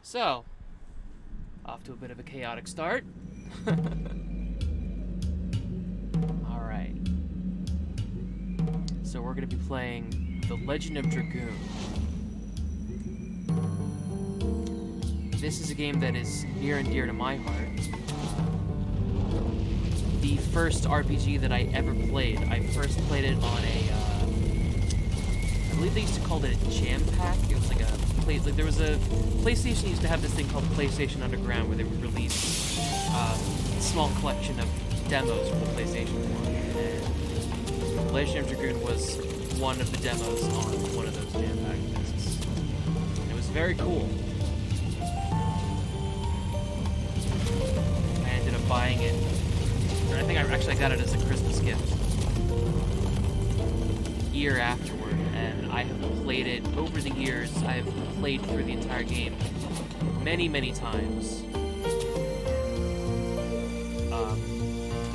So, off to a bit of a chaotic start. Alright. So we're going to be playing The Legend of Dragoon. This is a game that is near and dear to my heart. The first RPG that I ever played, I first played it on I believe they used to call it a jam pack. It was like there was a PlayStation used to have this thing called PlayStation Underground where they would release a small collection of demos for the PlayStation 1. And Legend of Dragoon was one of the demos on one of those jam pack discs. And it was very cool. I ended up buying it. Or I think I got it as a Christmas gift. Year afterward, and I have played it over the years. I have played through the entire game many times.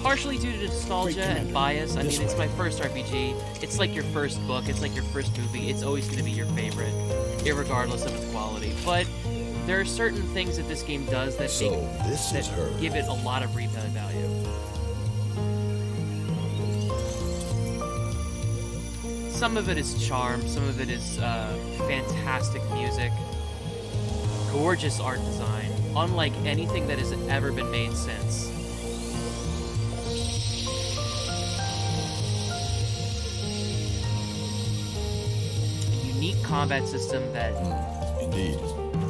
Partially due to nostalgia and bias. I mean, it's my first RPG. It's like your first book. It's like your first movie. It's always going to be your favorite, irregardless of its quality. But there are certain things that this game does that give it a lot of replay value. Some of it is charm, some of it is fantastic music, gorgeous art design, unlike anything that has ever been made since. A unique combat system that Indeed.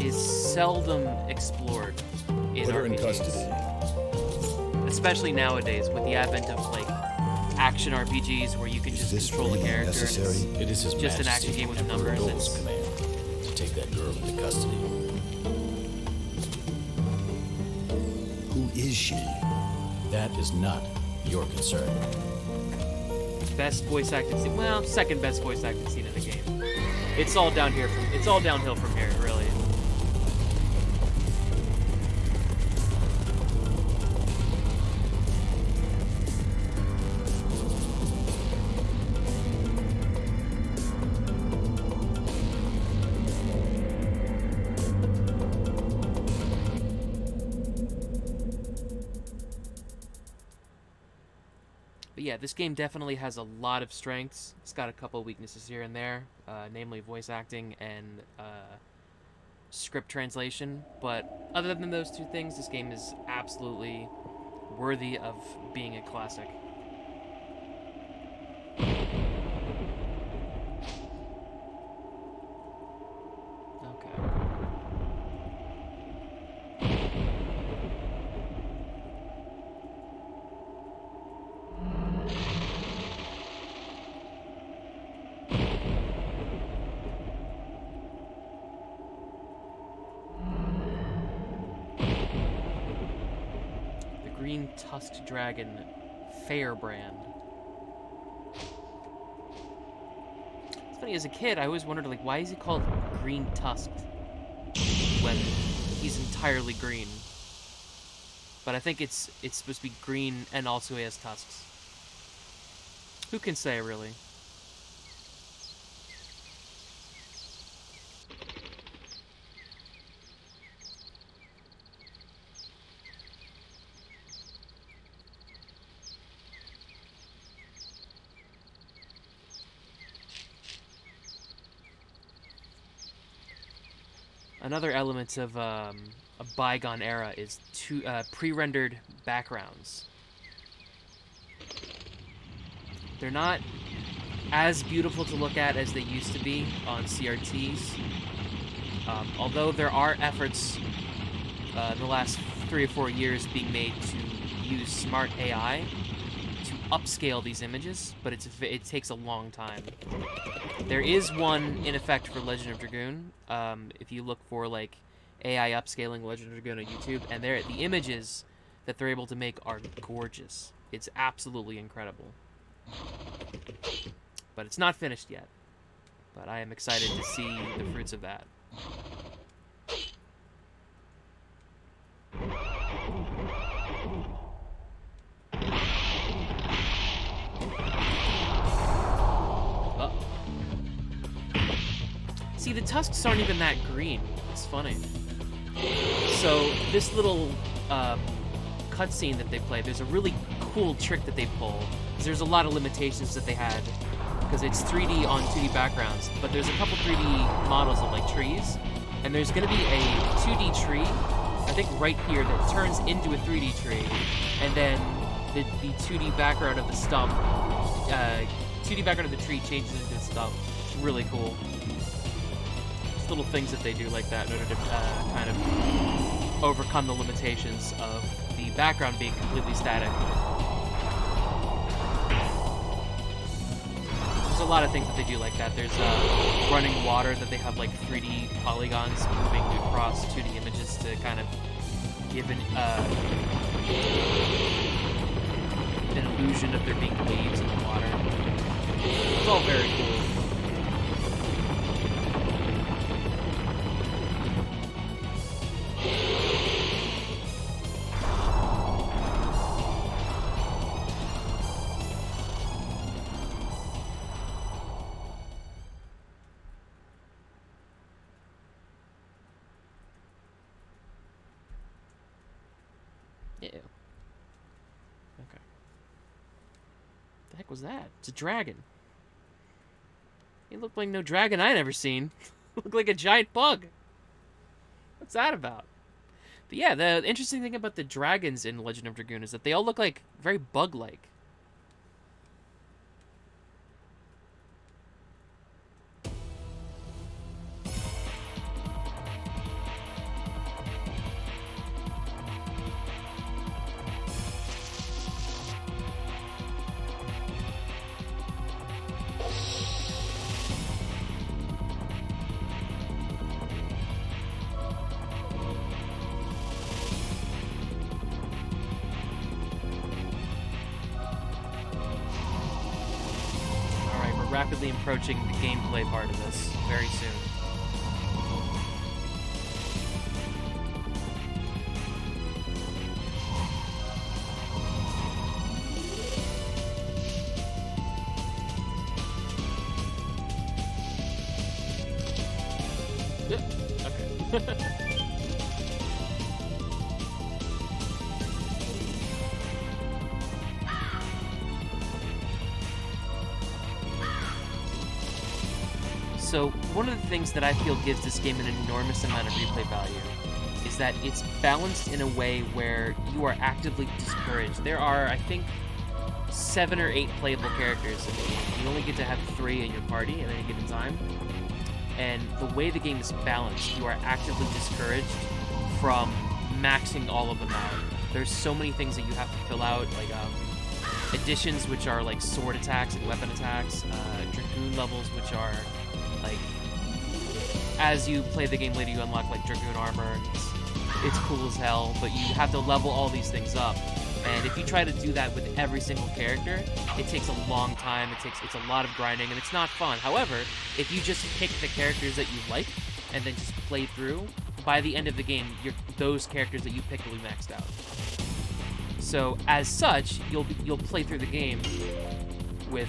is seldom explored in Put her in RPGs. custody. Especially nowadays with the advent of like action RPGs where you can just control the character necessary? and It is His it's just an Majesty action game with Emperor numbers. Noel's It's command to take that girl into custody. Who is she? That is not your concern. best voice acted scene. Well, second best voice acted scene in the game. It's all downhill from here, really. But yeah, this game definitely has a lot of strengths. It's got a couple of weaknesses here and there, namely voice acting and script translation. But other than those two things, this game is absolutely worthy of being a classic. Okay. Green Tusk Dragon Fairbrand. It's funny, as a kid, I always wondered, like, why is he called Green Tusked when he's entirely green? But I think it's supposed to be green and also he has tusks. Who can say, really? Another element of a bygone era is pre-rendered backgrounds. They're not as beautiful to look at as they used to be on CRTs. Although there are efforts in the last 3 or 4 years being made to use smart AI to upscale these images, but it takes a long time. There is one in effect for Legend of Dragoon. If you look for like AI upscaling Legend of Dragoon on YouTube, and the images that they're able to make are gorgeous. It's absolutely incredible. But it's not finished yet. But I am excited to see the fruits of that. See, the tusks aren't even that green. It's funny. So this little cutscene that they play, there's a really cool trick that they pull. There's a lot of limitations that they had because it's 3D on 2D backgrounds, but there's a couple 3D models of like trees, and there's going to be a 2D tree, I think right here, that turns into a 3D tree, and then the 2D background of the stump, 2D background of the tree changes into a stump. It's really cool. Just little things that they do like that in order to kind of overcome the limitations of the background being completely static. There's a lot of things that they do like that. There's running water that they have like 3D polygons moving across 2D images to kind of give an illusion of there being waves in the water. It's all very cool. Ew. Okay. The heck was that? It's a dragon. It looked like no dragon I'd ever seen. It looked like a giant bug. What's that about? But yeah, the interesting thing about the dragons in Legend of Dragoon is that they all look like very bug-like. Rapidly approaching the gameplay part of this very soon. Yeah, okay. So one of the things that I feel gives this game an enormous amount of replay value is that it's balanced in a way where you are actively discouraged. There are, I think, 7 or 8 playable characters in the game. You only get to have 3 in your party at any given time. And the way the game is balanced, you are actively discouraged from maxing all of them out. There's so many things that you have to fill out, like additions, which are like sword attacks and weapon attacks, Dragoon levels, which are like, as you play the game later, you unlock like Dragoon armor, and it's cool as hell, but you have to level all these things up. And if you try to do that with every single character, it takes a long time, it's a lot of grinding, and it's not fun. However, if you just pick the characters that you like, and then just play through, by the end of the game, those characters that you picked will be maxed out. So, as such, you'll play through the game with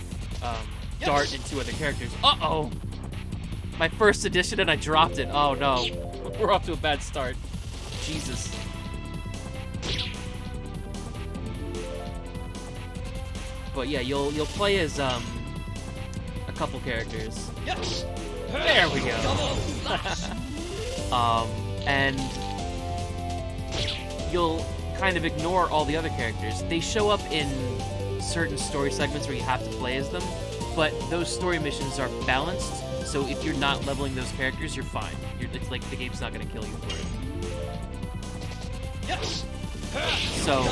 Dart and 2 other characters. Uh-oh! My first edition and I dropped it. Oh no. We're off to a bad start. Jesus. But yeah, you'll play as a couple characters. Yes. There we go. And you'll kind of ignore all the other characters. They show up in certain story segments where you have to play as them, but those story missions are balanced, so if you're not leveling those characters, you're fine. It's like the game's not going to kill you for it. Yes. So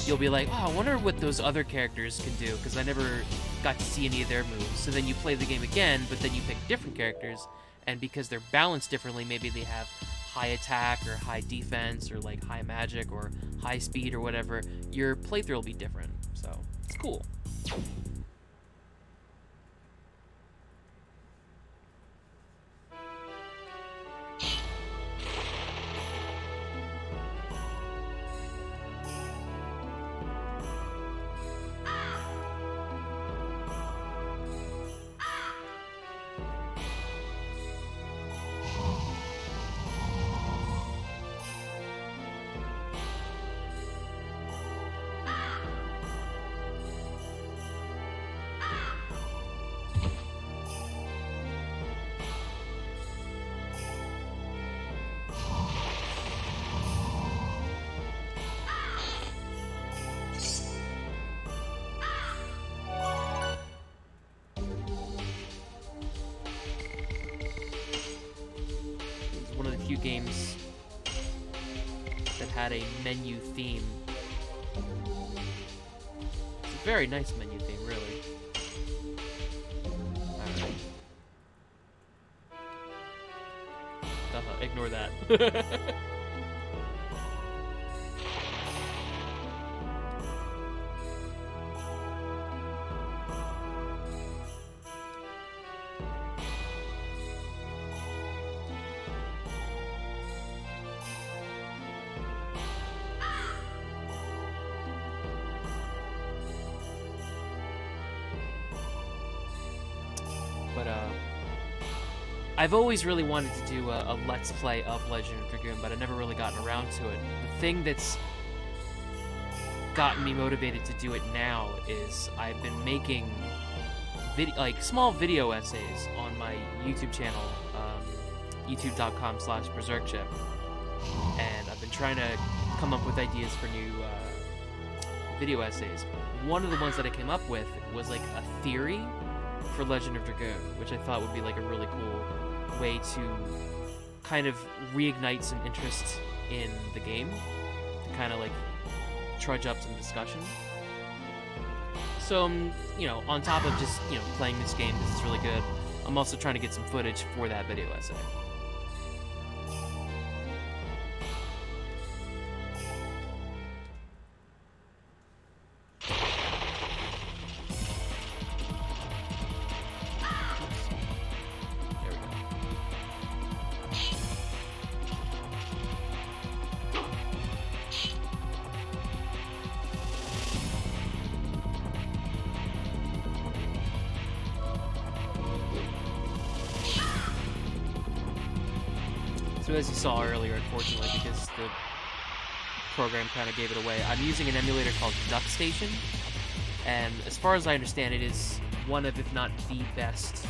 you'll be like, oh, I wonder what those other characters can do, because I never got to see any of their moves. So then you play the game again, but then you pick different characters, and because they're balanced differently, maybe they have high attack or high defense or like high magic or high speed or whatever, your playthrough will be different. So it's cool. few games that had a menu theme. It's a very nice menu theme, really. Alright. Ignore that. I've always really wanted to do a Let's Play of Legend of Dragoon, but I've never really gotten around to it. The thing that's gotten me motivated to do it now is I've been making small video essays on my YouTube channel, youtube.com/BerserkChip, and I've been trying to come up with ideas for new video essays. One of the ones that I came up with was like a theory for Legend of Dragoon, which I thought would be like a really cool way to kind of reignite some interest in the game, to kind of like trudge up some discussion. So, on top of just, playing this game, this is really good, I'm also trying to get some footage for that video essay. So as you saw earlier, unfortunately, because the program kind of gave it away, I'm using an emulator called DuckStation, and as far as I understand, it is one of, if not the best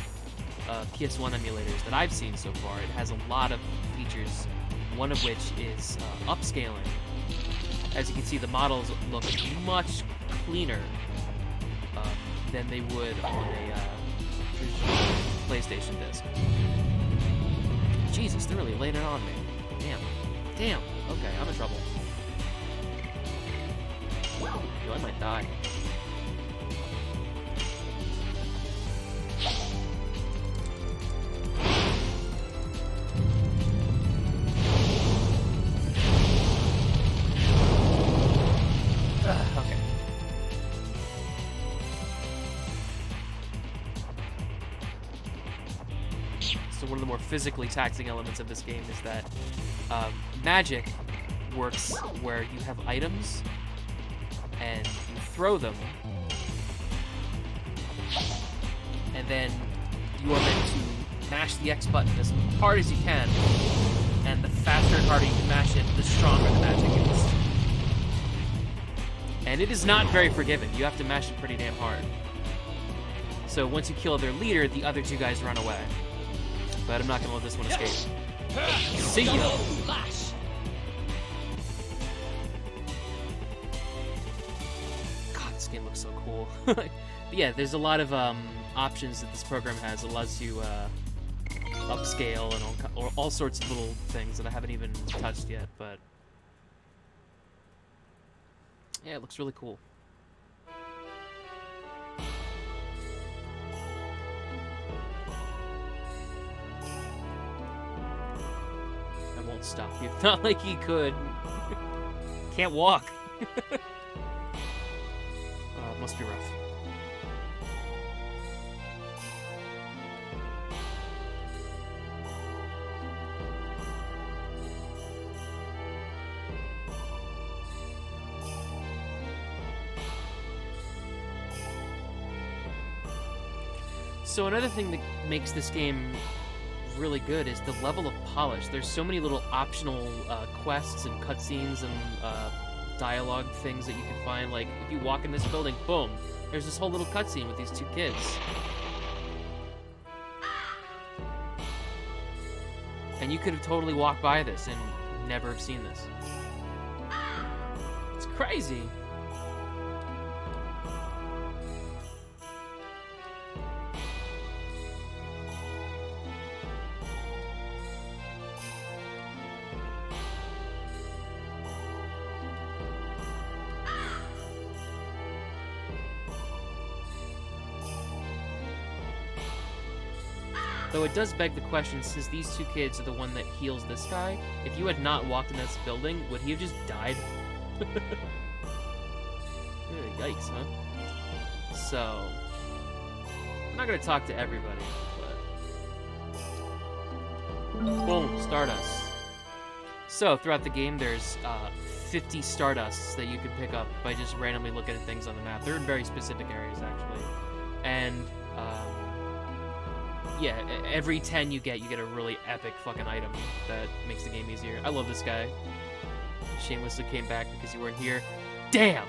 PS1 emulators that I've seen so far. It has a lot of features, one of which is upscaling. As you can see, the models look much cleaner than they would on a traditional PlayStation disc. Jesus, they're really laying it on me. Damn. Okay, I'm in trouble. Yo, I might die. Okay. So one of the more physically taxing elements of this game is that magic works where you have items and you throw them, and then you are meant to mash the X button as hard as you can, and the faster and harder you can mash it, the stronger the magic is. And it is not very forgiving. You have to mash it pretty damn hard. So once you kill their leader, the other two guys run away. But I'm not gonna let this one escape. See ya! God, this game looks so cool. But yeah, there's a lot of options that this program has. It allows you upscale and all sorts of little things that I haven't even touched yet, but yeah, it looks really cool. Won't stop you. Not like he could. Can't walk. It must be rough. So another thing that makes this game really good is the level of polish. There's so many little optional quests and cutscenes and dialogue things that you can find. Like, if you walk in this building, boom, there's this whole little cutscene with these two kids. And you could have totally walked by this and never have seen this. It's crazy. Though it does beg the question, since these two kids are the one that heals this guy, if you had not walked in this building, would he have just died? Yikes, huh? So, I'm not gonna talk to everybody, but... Boom, Stardust. So, throughout the game, there's 50 Stardusts that you can pick up by just randomly looking at things on the map. They're in very specific areas, actually. And, yeah, every 10 you get a really epic fucking item that makes the game easier. I love this guy. Shamelessly came back because you weren't here. Damn!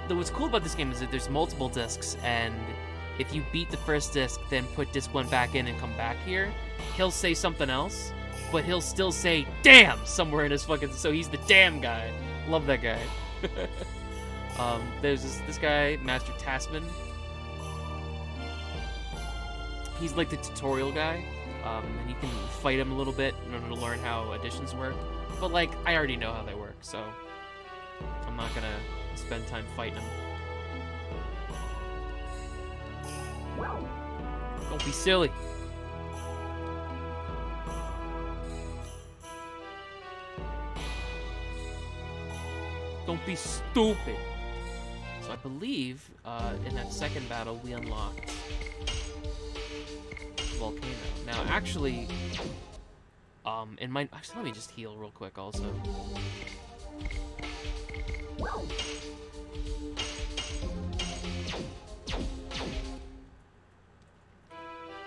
What's cool about this game is that there's multiple discs, and if you beat the first disc, then put disc 1 back in and come back here, he'll say something else, but he'll still say damn somewhere in his fucking... So he's the damn guy. Love that guy. There's this guy, Master Tasman. He's like the tutorial guy, and you can fight him a little bit in order to learn how additions work. But, like, I already know how they work, so I'm not gonna spend time fighting him. Don't be silly. Don't be stupid. So I believe in that second battle we unlocked Volcano. Now, actually, actually, let me just heal real quick also.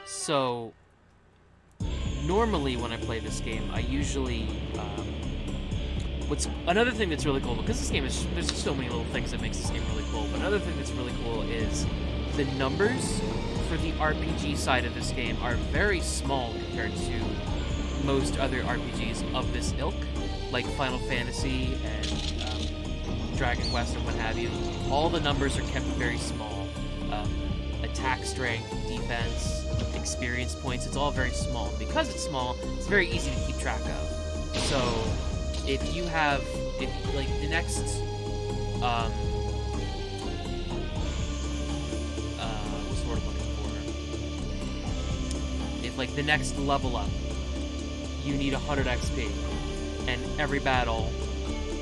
So, normally when I play this game, I usually, another thing that's really cool, because this game is, there's so many little things that makes this game really cool, but another thing that's really cool is the numbers for the RPG side of this game are very small compared to most other RPGs of this ilk, like Final Fantasy and Dragon Quest and what have you. All the numbers are kept very small. Attack strength, defense, experience points, it's all very small. Because it's small, it's very easy to keep track of. So, if you have, like, the next, what's the word I'm looking for? If, like, the next level up, you need 100 XP, and every battle,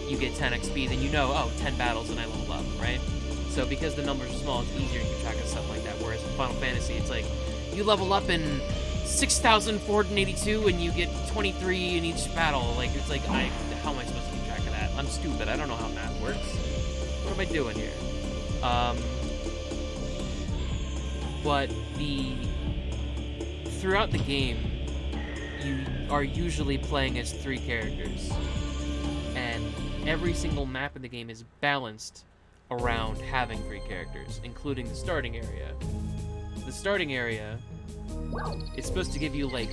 you get 10 XP, then you know, oh, 10 battles and I level up, right? So because the numbers are small, it's easier to keep track of stuff like that, whereas in Final Fantasy, it's like, you level up in 6,482 and you get 23 in each battle. Like, it's like, how am I supposed to keep track of that? I'm stupid. I don't know how math works. What am I doing here? But throughout the game, you are usually playing as 3 characters. And every single map in the game is balanced around having 3 characters, including the starting area. The starting area is supposed to give you like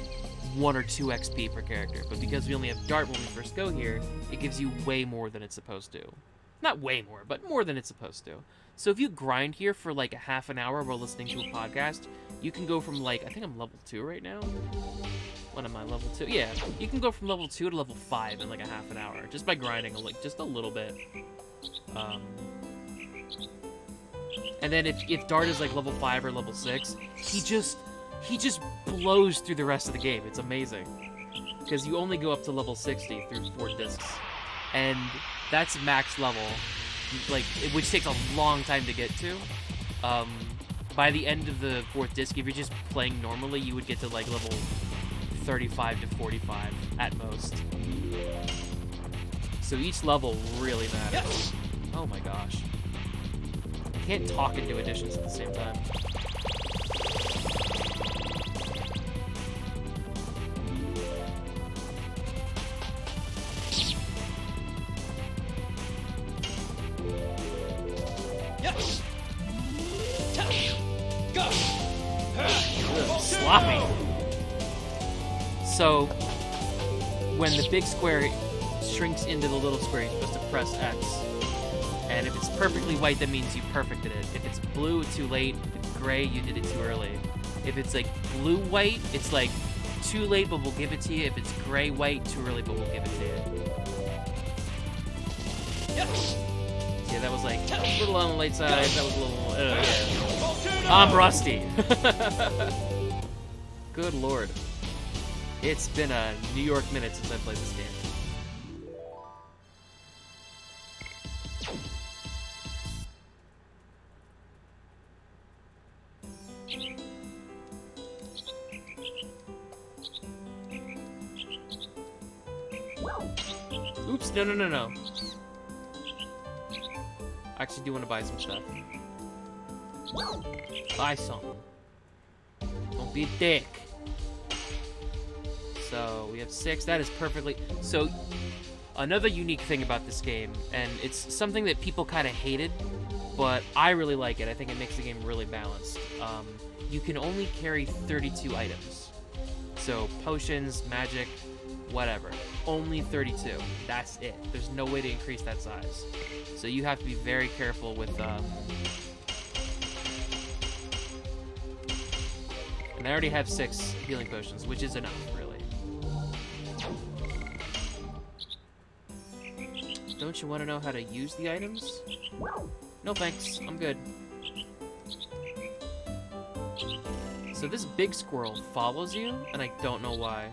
1 or 2 XP per character, but because we only have Dart when we first go here, it gives you way more than it's supposed to. Not way more, but more than it's supposed to. So if you grind here for like a half an hour while listening to a podcast, you can go from like, I think I'm level 2 right now? What am I, level 2? Yeah, you can go from level 2 to level 5 in like a half an hour, just by grinding like just a little bit. And then if Dart is like level 5 or level 6, he just blows through the rest of the game. It's amazing. Because you only go up to level 60 through 4 discs. And that's max level, like, which takes a long time to get to. By the end of the 4th disc, if you're just playing normally, you would get to like level 35 to 45 at most. So each level really matters. Yes. Oh my gosh. I can't talk and do additions at the same time. Yes. Go. Ugh, sloppy. So, when the big square shrinks into the little square, you're supposed to press X. And if it's perfectly white, that means you perfected it. If it's blue, too late. If it's gray, you did it too early. If it's like blue-white, it's like too late, but we'll give it to you. If it's gray-white, too early, but we'll give it to you. Yes. Yeah, that was like a little on the late side. That was a little... yeah. I'm rusty. Good lord. It's been a New York minute since I played this game. Oops, no. I actually do want to buy some stuff. Buy something. Don't be a dick. So, we have 6. That is perfectly... So, another unique thing about this game, and it's something that people kind of hated, but I really like it. I think it makes the game really balanced. You can only carry 32 items. So, potions, magic, whatever. Only 32. That's it. There's no way to increase that size. So you have to be very careful with... And I already have 6 healing potions, which is enough, really. Don't you want to know how to use the items? No thanks. I'm good. So this big squirrel follows you, and I don't know why.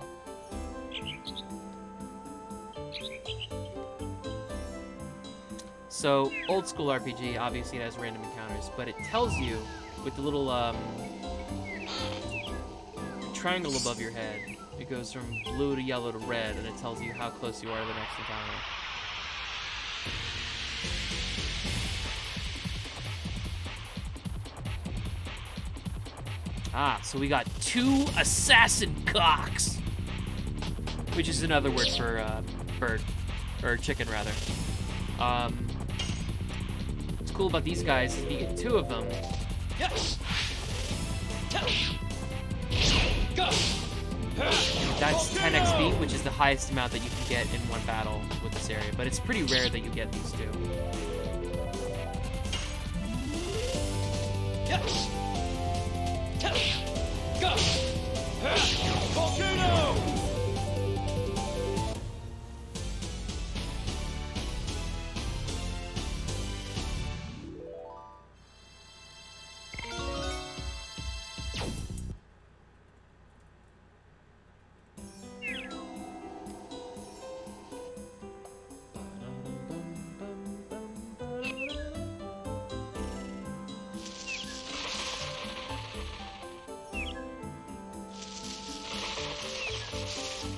So, old school RPG, obviously it has random encounters, but it tells you with the little triangle above your head, it goes from blue to yellow to red, and it tells you how close you are to the next encounter. Ah, so we got 2 assassin cocks, which is another word for bird, or chicken rather. What's cool about these guys is you get 2 of them. Yes. That's 10 XP, which is the highest amount that you can get in one battle with this area, but it's pretty rare that you get these 2. Yes. Go. Volcano.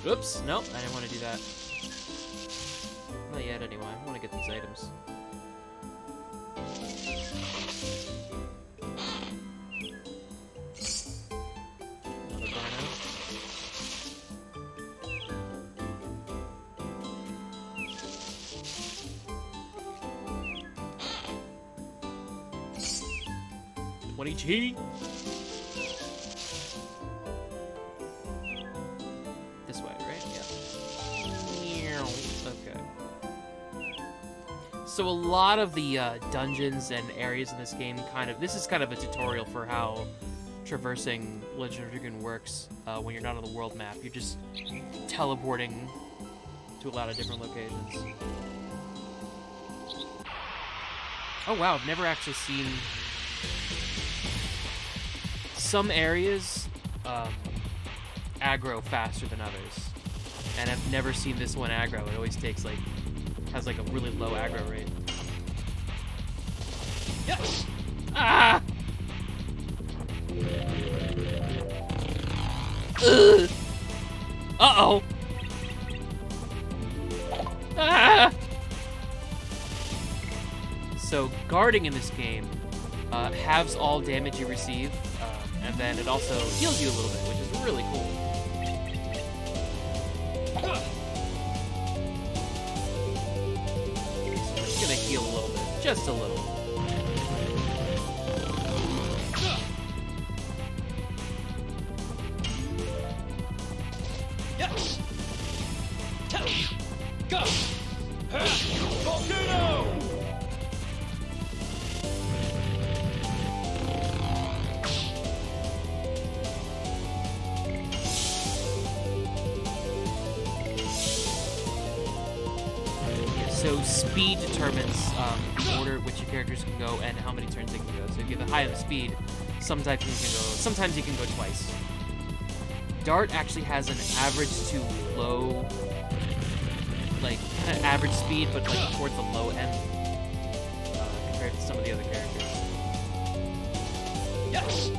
Oops, nope, I didn't want to do that. Not yet, anyway. I want to get these items. Another burnout. $20G. This way, right? Yeah. Okay. So a lot of the dungeons and areas in this game this is kind of a tutorial for how traversing Legend of Dragoon works when you're not on the world map. You're just teleporting to a lot of different locations. Oh wow, I've never actually seen... Some areas aggro faster than others, and I've never seen this one aggro. It always has a really low aggro rate. Yes. Ah! Ugh. Uh-oh! Ah! So, guarding in this game halves all damage you receive, and then it also heals you a little bit, which is really cool. So we're just gonna heal a little bit, just a little. Yes. Go. Volcano. So speed determines the order at which your characters can go and how many turns they can go. So if you have the high on speed, Sometimes you can go twice. Dart actually has an average to low, like kind of average speed, but like towards the low end compared to some of the other characters. Yes.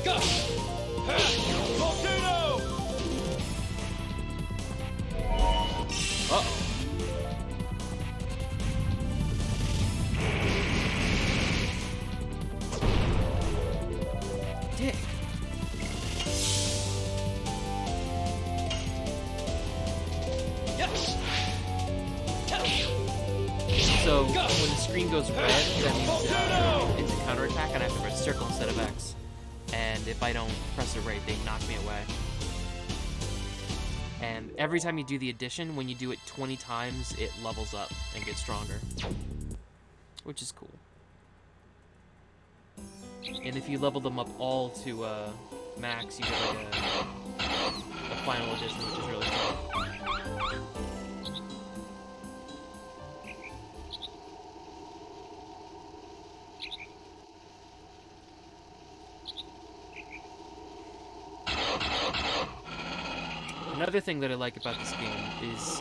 Go. Volcano. Uh-oh. Dick. Yes. So when the screen goes red, that means it's a counterattack, and I have to press circle instead of X. And if I don't press it right, they knock me away. And every time you do the addition, when you do it 20 times, it levels up and gets stronger. Which is cool. And if you level them up all to max, you get like a final edition, which is really cool. Another thing that I like about this game is,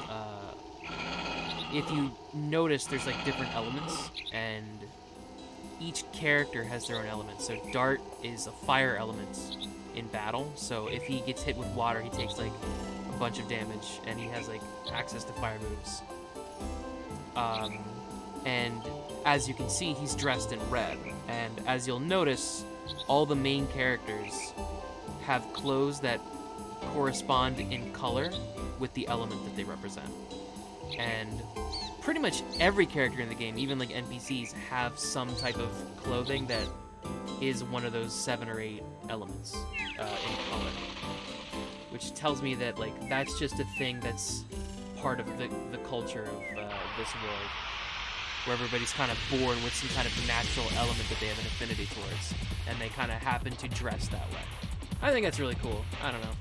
if you notice, there's like different elements, and each character has their own element. So Dart is a fire element in battle, so if he gets hit with water, he takes like a bunch of damage, and he has like access to fire moves. And as you can see, he's dressed in red, and as you'll notice, all the main characters have clothes that correspond in color with the element that they represent. And pretty much every character in the game, even like NPCs, have some type of clothing that is one of those 7 or 8 elements in color. Which tells me that like that's just a thing that's part of the culture of this world, where everybody's kind of born with some kind of natural element that they have an affinity towards, and they kind of happen to dress that way. I think that's really cool. I don't know.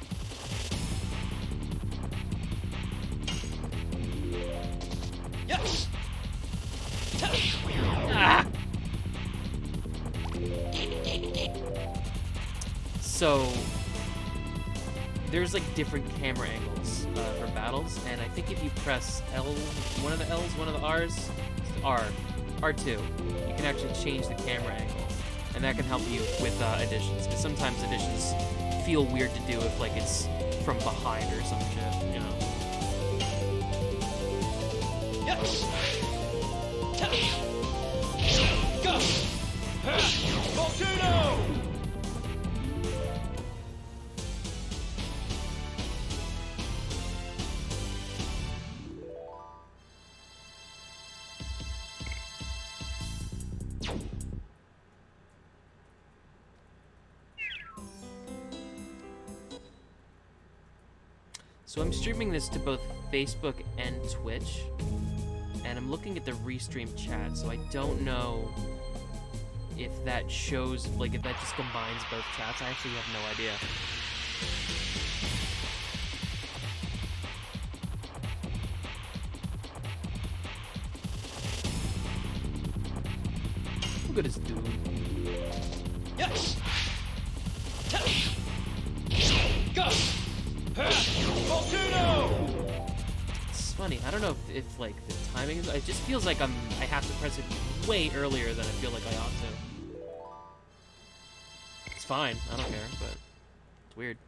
Yes. Ah! So there's like different camera angles for battles, and I think if you press L, one of the L's, one of the R's, R2, you can actually change the camera angle, and that can help you with additions, because sometimes additions feel weird to do if like it's from behind or some shit, you know. Yes. Go. Volcano. So I'm streaming this to both Facebook and Twitch, and I'm looking at the restream chat, so I don't know if that shows, like, if that just combines both chats. I actually have no idea. Look at this dude. Yes. Go. Volcano. It's funny. I don't know if like the timing is. It just feels like I have to press it way earlier than I feel like I ought to. It's fine. I don't care, but it's weird.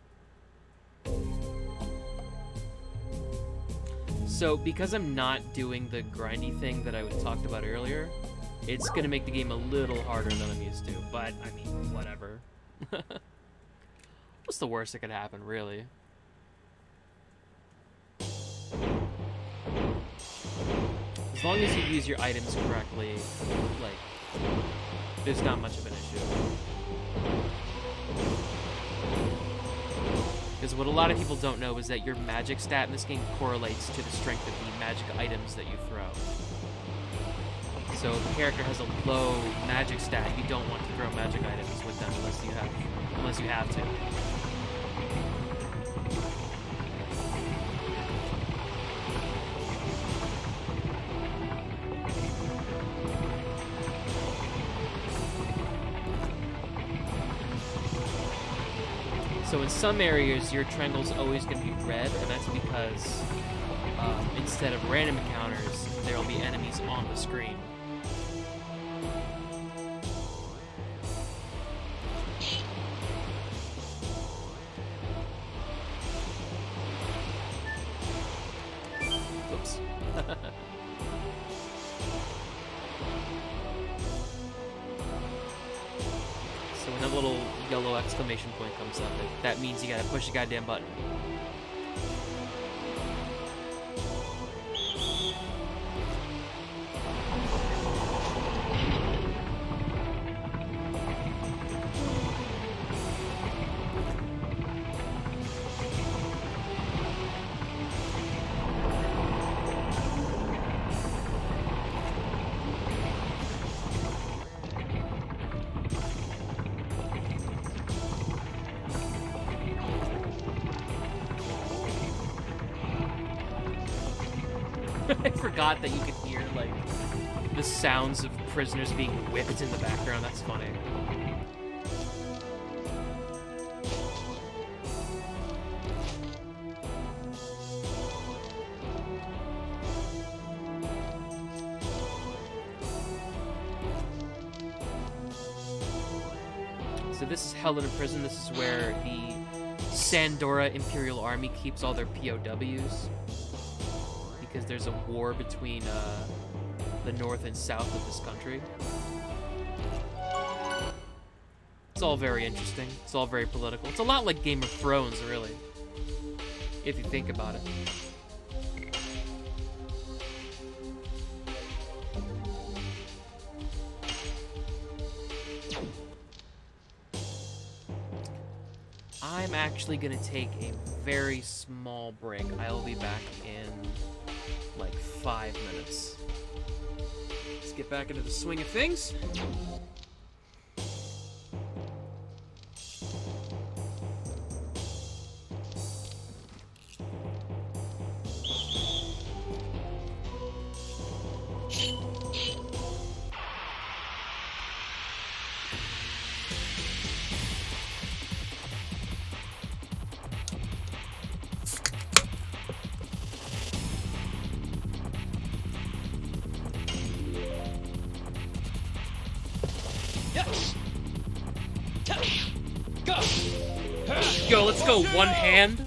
So because I'm not doing the grindy thing that I talked about earlier, it's gonna make the game a little harder than I'm used to. But I mean, whatever. What's the worst that could happen, really? As long as you use your items correctly, like, there's not much of an issue. Because what a lot of people don't know is that your magic stat in this game correlates to the strength of the magic items that you throw. So if a character has a low magic stat, you don't want to throw magic items with them unless you have to. So in some areas, your triangle's always going to be red, and that's because instead of random encounters, there will be enemies on the screen. Oops. So when a little yellow exclamation point comes up, that means you gotta push the goddamn button. I forgot that you could hear, like, the sounds of prisoners being whipped in the background. That's funny. So this is held in a prison. This is where the Sandora Imperial Army keeps all their POWs. Because there's a war between the north and south of this country. It's all very interesting. It's all very political. It's a lot like Game of Thrones, really, if you think about it. I'm actually gonna take a very small break. I'll be back in like 5 minutes. Let's get back into the swing of things. Yo, let's go one hand.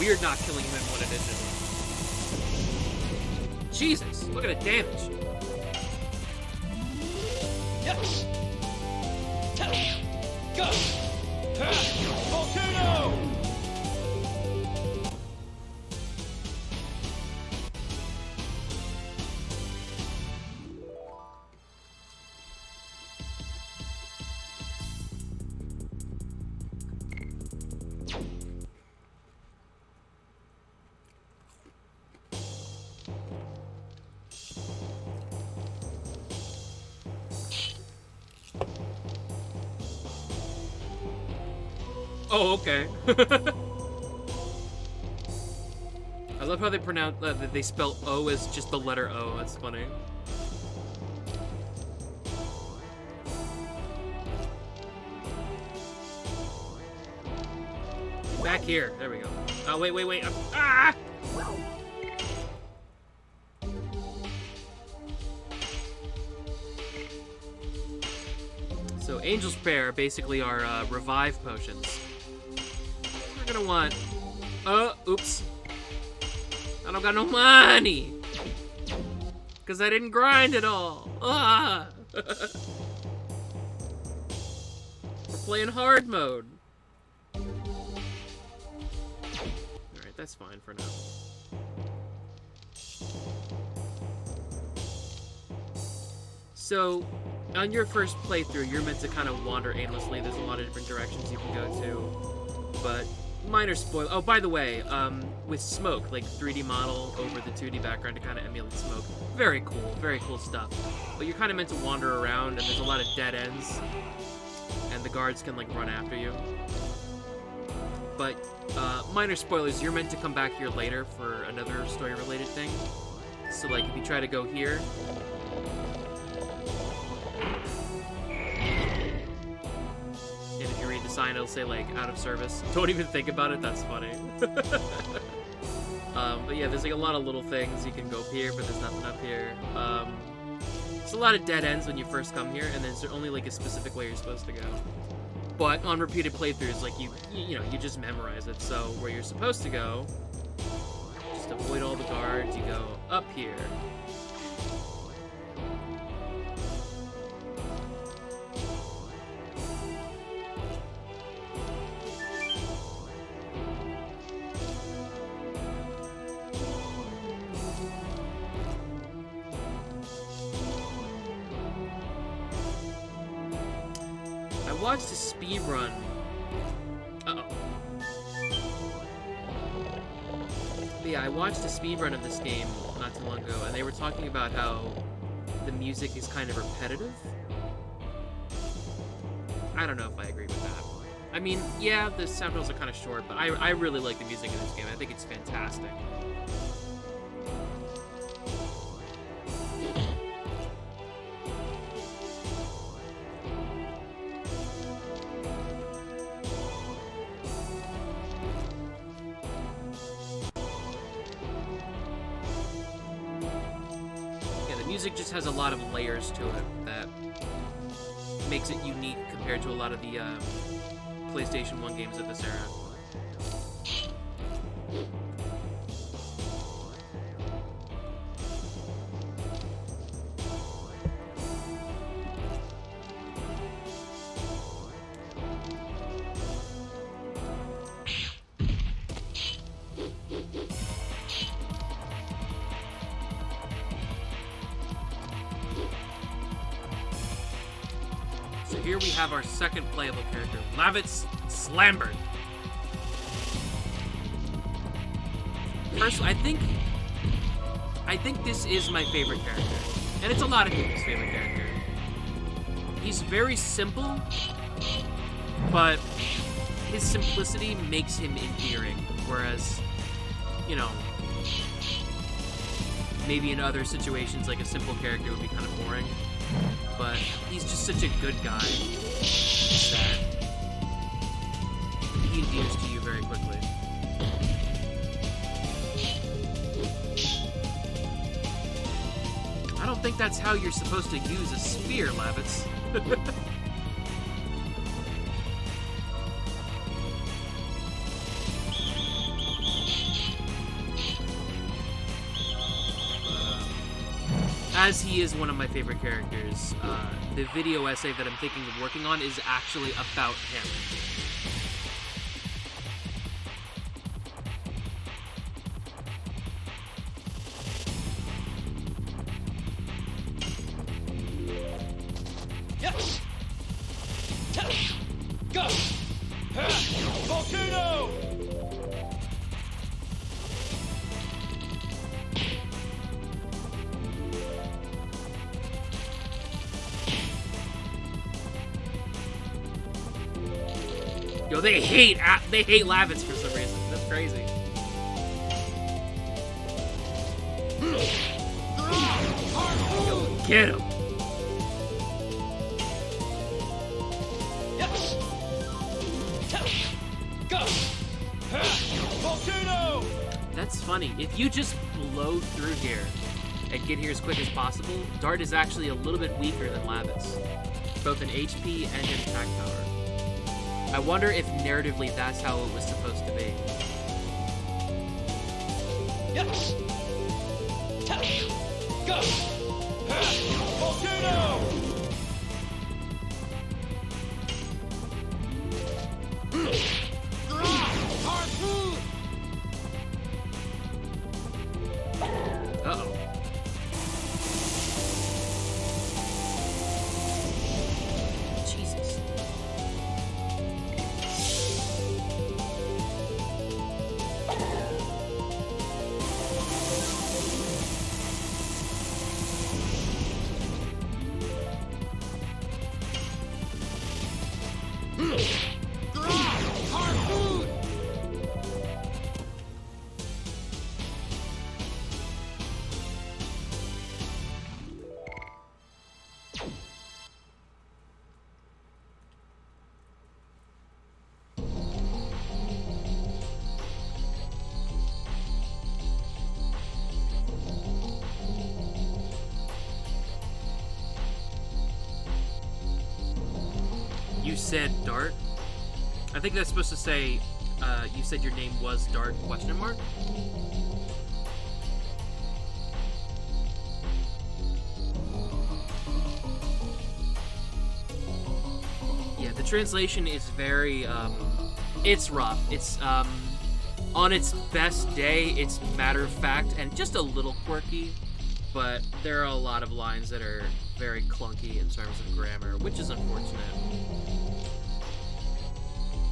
Weird not killing him in one edition. Jesus, look at the damage. Yes. Go. Volcano. Oh, okay. I love how they pronounce that they spell O as just the letter O. That's funny. Back here. There we go. Oh, wait. Ah! So Angel's Prayer basically are revive potions. We're gonna want... oops. I don't got no money! Because I didn't grind it all! Ah! We're playing hard mode. Alright, that's fine for now. So, on your first playthrough, you're meant to kind of wander aimlessly. There's a lot of different directions you can go to, but minor spoil. Oh, by the way, with smoke, like 3D model over the 2D background to kind of emulate smoke. Very cool stuff. But you're kind of meant to wander around, and there's a lot of dead ends, and the guards can like run after you. But minor spoilers, you're meant to come back here later for another story-related thing. So like, if you try to go here. sign, it'll say, like, out of service. Don't even think about it, that's funny. But yeah, there's, like, a lot of little things. You can go up here, but there's nothing up here. There's a lot of dead ends when you first come here, and there's only, like, a specific way you're supposed to go. But on repeated playthroughs, like, you know, you just memorize it. So where you're supposed to go, just avoid all the guards, you go up here. I watched a speed run. Uh-oh. But yeah, I watched a speed run of this game not too long ago, and they were talking about how the music is kind of repetitive. I don't know if I agree with that. I mean, yeah, the sound tracks are kind of short, but I really like the music in this game. I think it's fantastic. Music just has a lot of layers to it that makes it unique compared to a lot of the PlayStation 1 games of this era. Here we have our second playable character, Lavitz Slambert. First, I think this is my favorite character, and it's a lot of people's favorite character. He's very simple, but his simplicity makes him endearing, whereas, you know, maybe in other situations, like a simple character would be kind of boring. But he's just such a good guy that he endears to you very quickly. I don't think that's how you're supposed to use a spear, Lavitz. As he is one of my favorite characters, the video essay that I'm thinking of working on is actually about him. Yes! Go! Volcano! Yo, they hate Lavitz for some reason. That's crazy. Yo, get him. Yes! Go! Volcano! That's funny. If you just blow through here and get here as quick as possible, Dart is actually a little bit weaker than Lavitz, both in HP and in attack power. I wonder if narratively that's how it was supposed to be. Yes! Go! Volcano! Uh-oh. Jesus. said Dart. I think that's supposed to say, you said your name was Dart, question mark? Yeah, the translation is very, it's rough. It's, on its best day, it's matter-of-fact and just a little quirky, but there are a lot of lines that are very clunky in terms of grammar, which is unfortunate.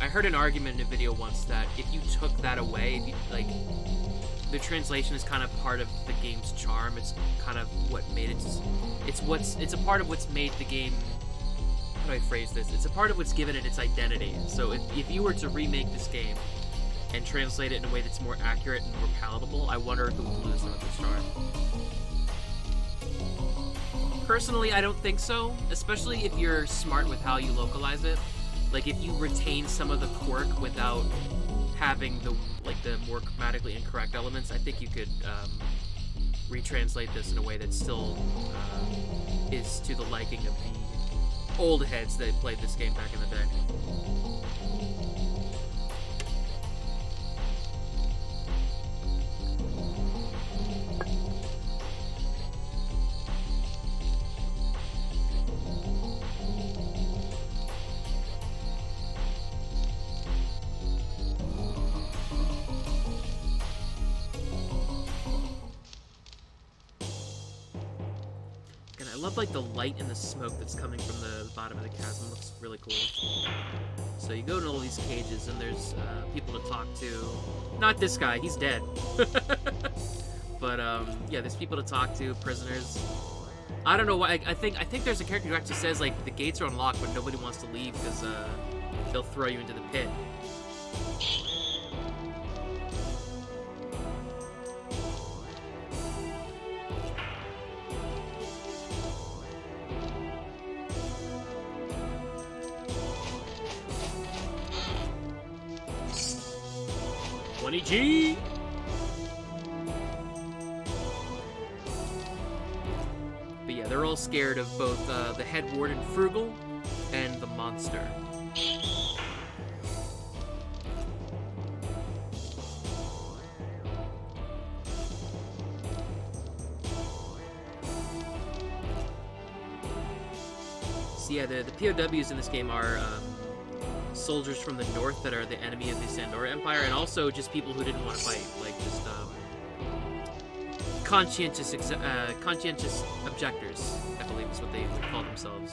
I heard an argument in a video once that if you took that away, if you, like, the translation is kind of part of the game's charm. It's kind of what made it. It's a part of what's made the game. How do I phrase this? It's a part of what's given it its identity. So if you were to remake this game and translate it in a way that's more accurate and more palatable, I wonder if it would lose some of its charm. Personally, I don't think so, especially if you're smart with how you localize it. Like, if you retain some of the quirk without having the more grammatically incorrect elements, I think you could retranslate this in a way that still is to the liking of the old heads that played this game back in the day. Like the light and the smoke that's coming from the bottom of the chasm looks really cool. So you go to all these cages and there's people to talk to. Not this guy, he's dead. But yeah, there's people to talk to, prisoners. I don't know why. I think there's a character who actually says like the gates are unlocked, but nobody wants to leave because they'll throw you into the pit. G. But yeah, they're all scared of both the head warden Frugal and the monster. So yeah, the POWs in this game are soldiers from the north that are the enemy of the Sandora Empire, and also just people who didn't want to fight, like just conscientious objectors, I believe is what they would call themselves.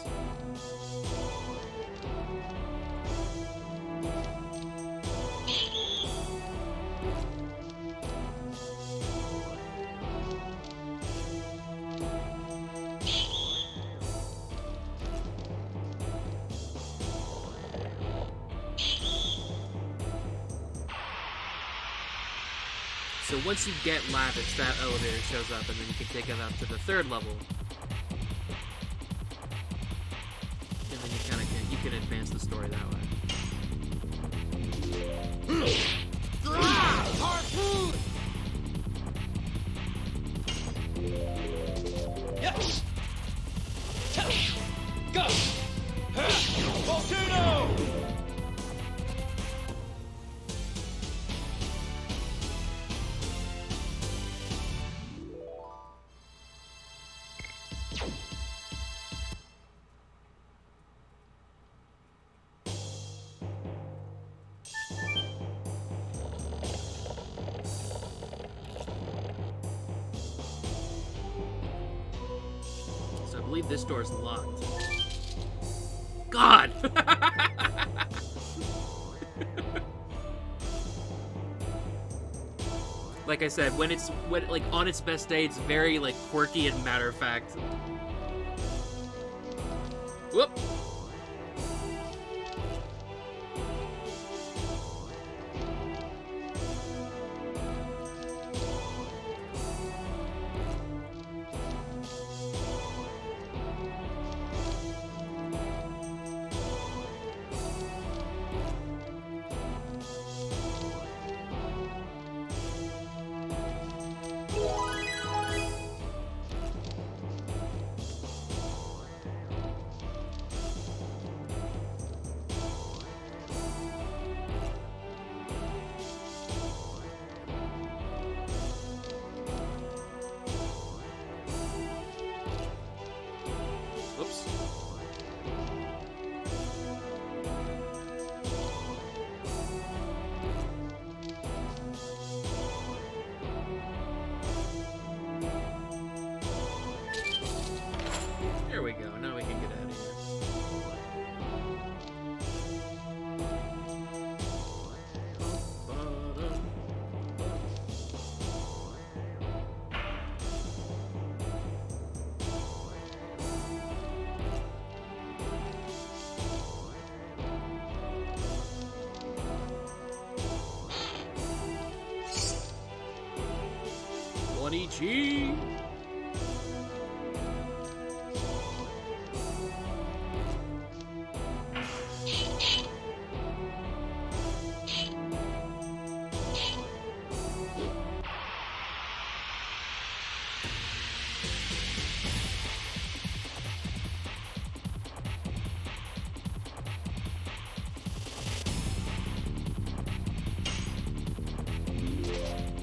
So once you get Lavish, that elevator shows up, and then you can take it up to the 3rd level. And then you can advance the story that way. Harpoon! Yes! Go! Volcano! This door is locked. God! Like I said, when on its best day, it's very like quirky and matter of fact. Whoop! Whoops. There we go. Now we can get out of here. G.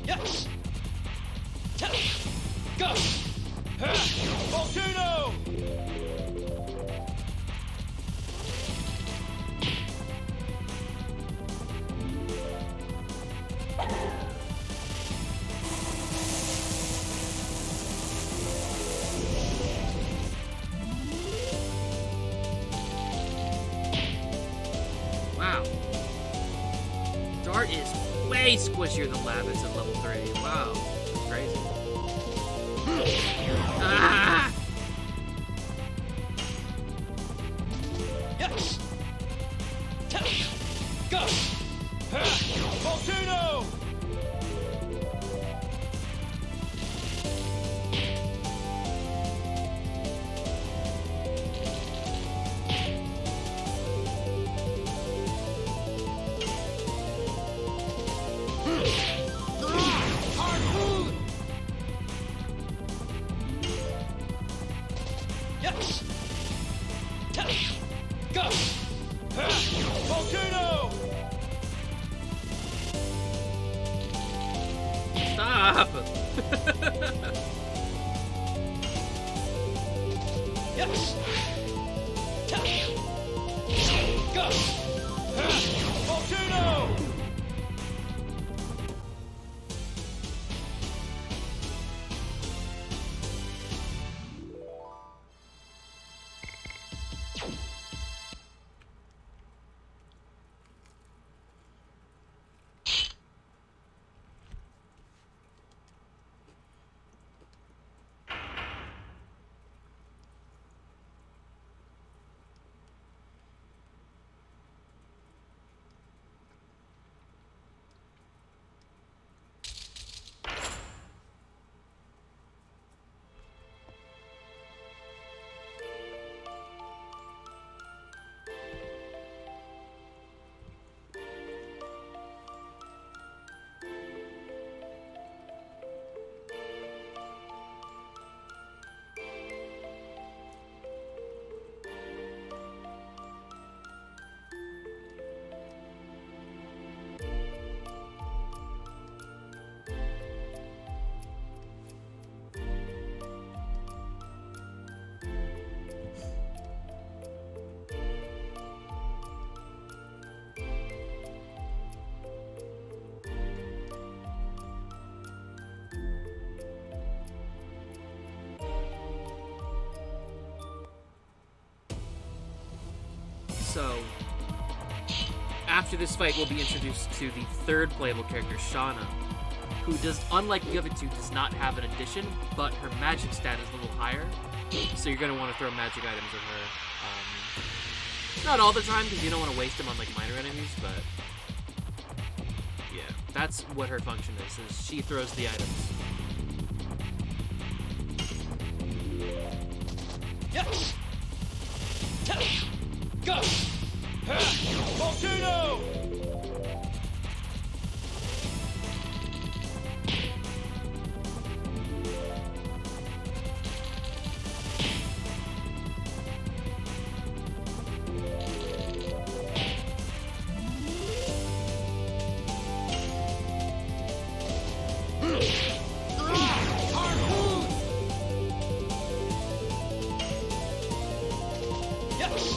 Yes! Go! Volcano! Wow. Dart is way squishier than Lavis at level 3. Wow. That's crazy. Ah! Yes! Go! Volcano! Yes! Go! Volcano! Stop! Yes! Go! Volcano! So, after this fight, we'll be introduced to the third playable character, Shauna, who does, unlike the other two, does not have an addition, but her magic stat is a little higher. So you're going to want to throw magic items at her. Not all the time, because you don't want to waste them on like minor enemies, but yeah, that's what her function is she throws the items. Yes! Go! Volcano! Yes!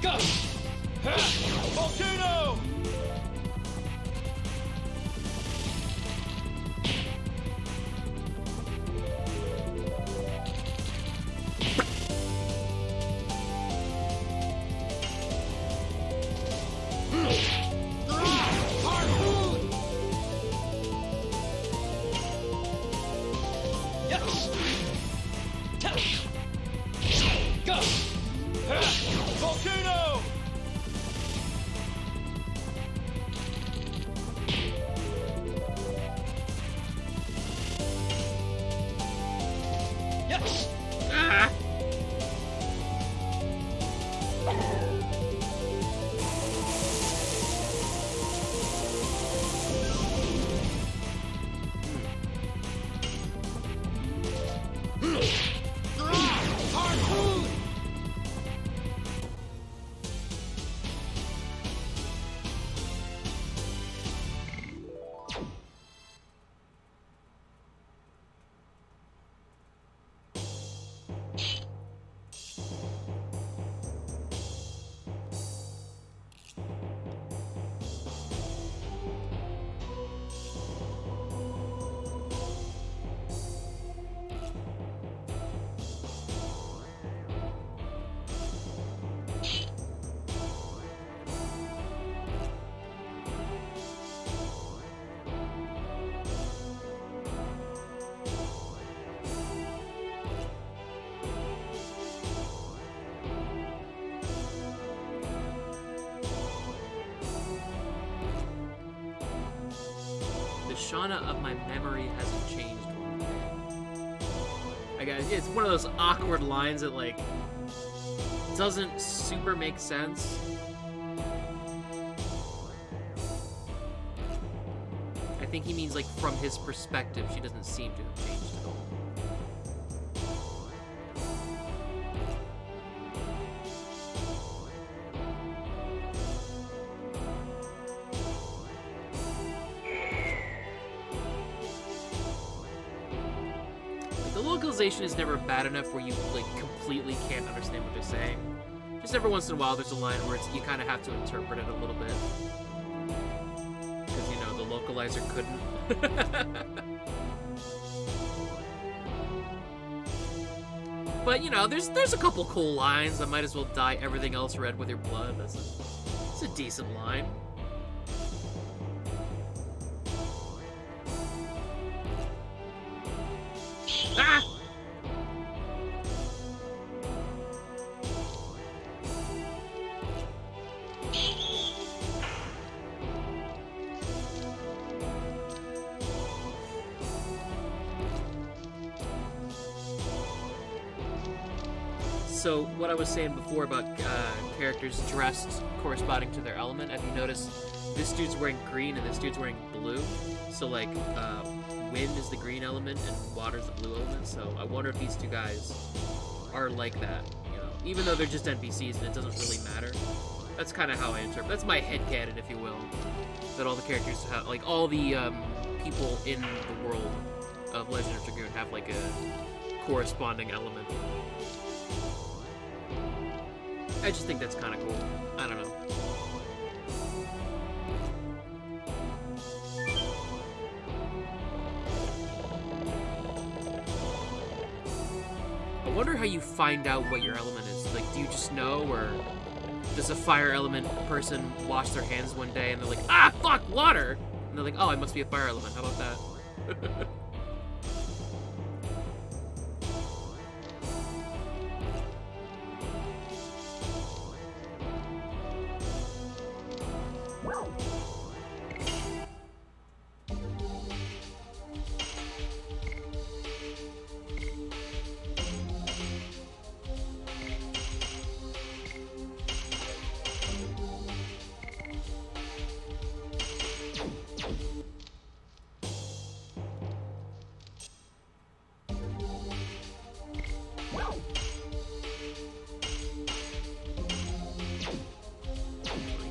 Go! Volcano! Yes! Go! Volcano! Yes! Ah! Harpoon! The Shauna of my memory hasn't changed one bit. I guess it's one of those awkward lines that like doesn't super make sense. I think he means like from his perspective, she doesn't seem to have changed at all. The localization is never bad enough where you like completely can't understand what they're saying. Just every once in a while there's a line where you kind of have to interpret it a little bit. Because, you know, the localizer couldn't. But, you know, there's a couple cool lines. I might as well dye everything else red with your blood. That's a decent line. Ah! So, what I was saying before about characters dressed corresponding to their element, have you noticed this dude's wearing green and this dude's wearing blue? So, like, wind is the green element and water's the blue element, so I wonder if these two guys are like that, you know? Even though they're just NPCs and it doesn't really matter. That's kind of how I interpret. That's my headcanon, if you will. That all the characters have, like, all the people in the world of Legend of Dragoon have, like, a corresponding element. I just think that's kind of cool. I don't know. I wonder how you find out what your element is. Like, do you just know, or does a fire element person wash their hands one day and they're like, ah, fuck, water! And they're like, oh, I must be a fire element. How about that?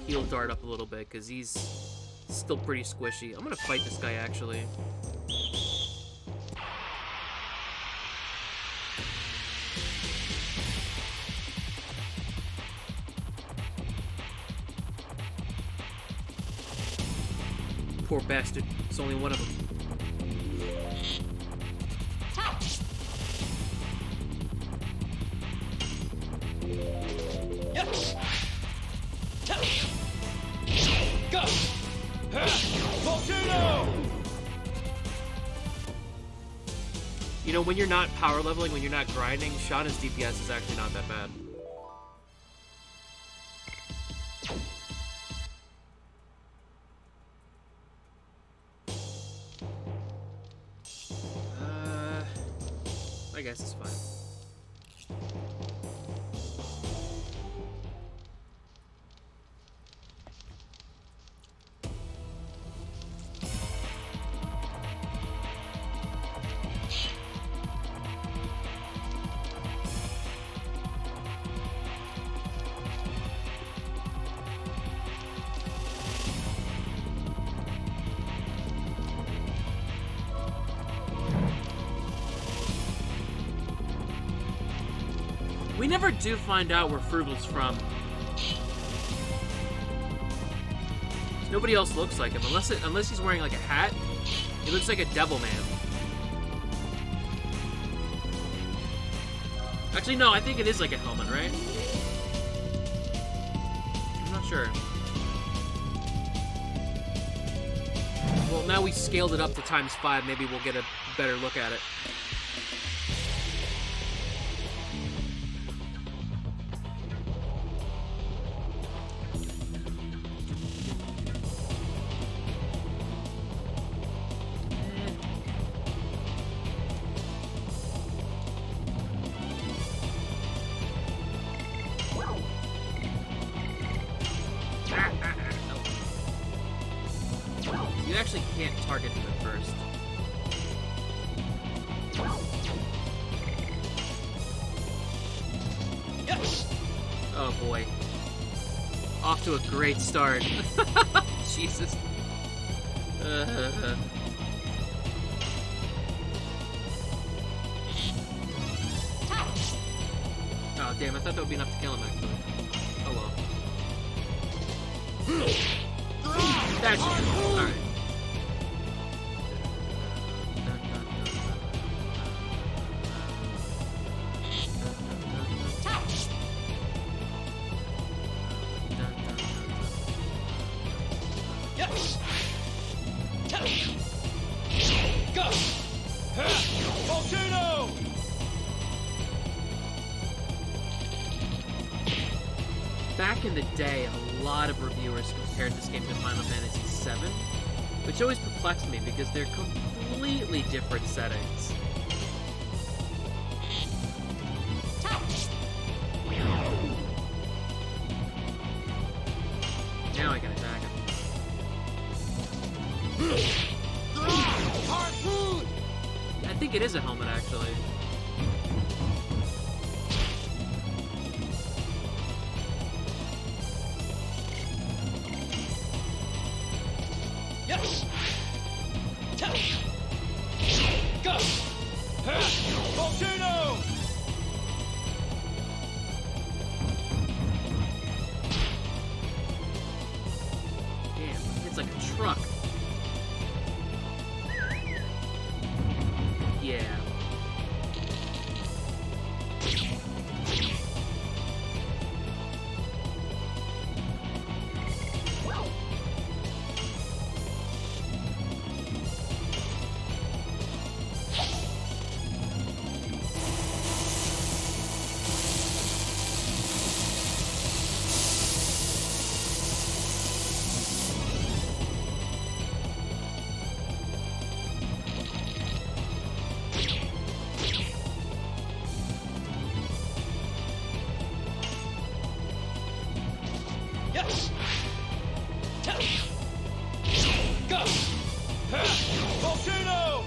Heal Dart up a little bit because he's still pretty squishy. I'm gonna fight this guy actually. Poor bastard. It's only one of them. Yes. Go. Volcano. You know, when you're not power leveling, when you're not grinding, Shauna's DPS is actually not that bad. I guess it's fine. We never do find out where Frugal's from. Nobody else looks like him, unless he's wearing like a hat. He looks like a devil man. Actually, no, I think it is like a helmet, right? I'm not sure. Well, now we scaled it up to ×5. Maybe we'll get a better look at it. You actually can't target him at first. Yes. Oh boy. Off to a great start. Jesus. Oh damn, I thought that would be enough to kill him actually. Oh well. That's alright. Yes. Go. Volcano. Back in the day, a lot of reviewers compared this game to Final Fantasy VII, which always perplexed me because they're completely different settings. Now I can attack him. Harpoon. I think it is a helmet, actually. Yes. Go. Volcano. Damn, it's like a truck. Yeah. Yes. Go. Volcano.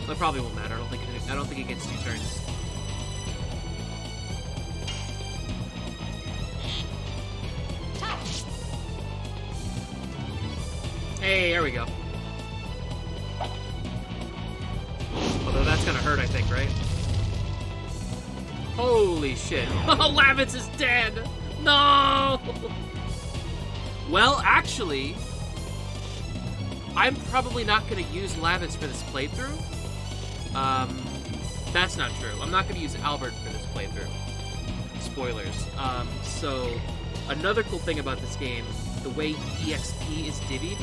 That probably won't matter. I don't think it gets 2 turns. Hey, there we go. Although that's gonna hurt, I think, right? Holy shit. Lavitz is dead! No! Well, actually, I'm probably not gonna use Lavitz for this playthrough. That's not true. I'm not gonna use Albert for this playthrough. Spoilers. So, another cool thing about this game, the way EXP is divvied,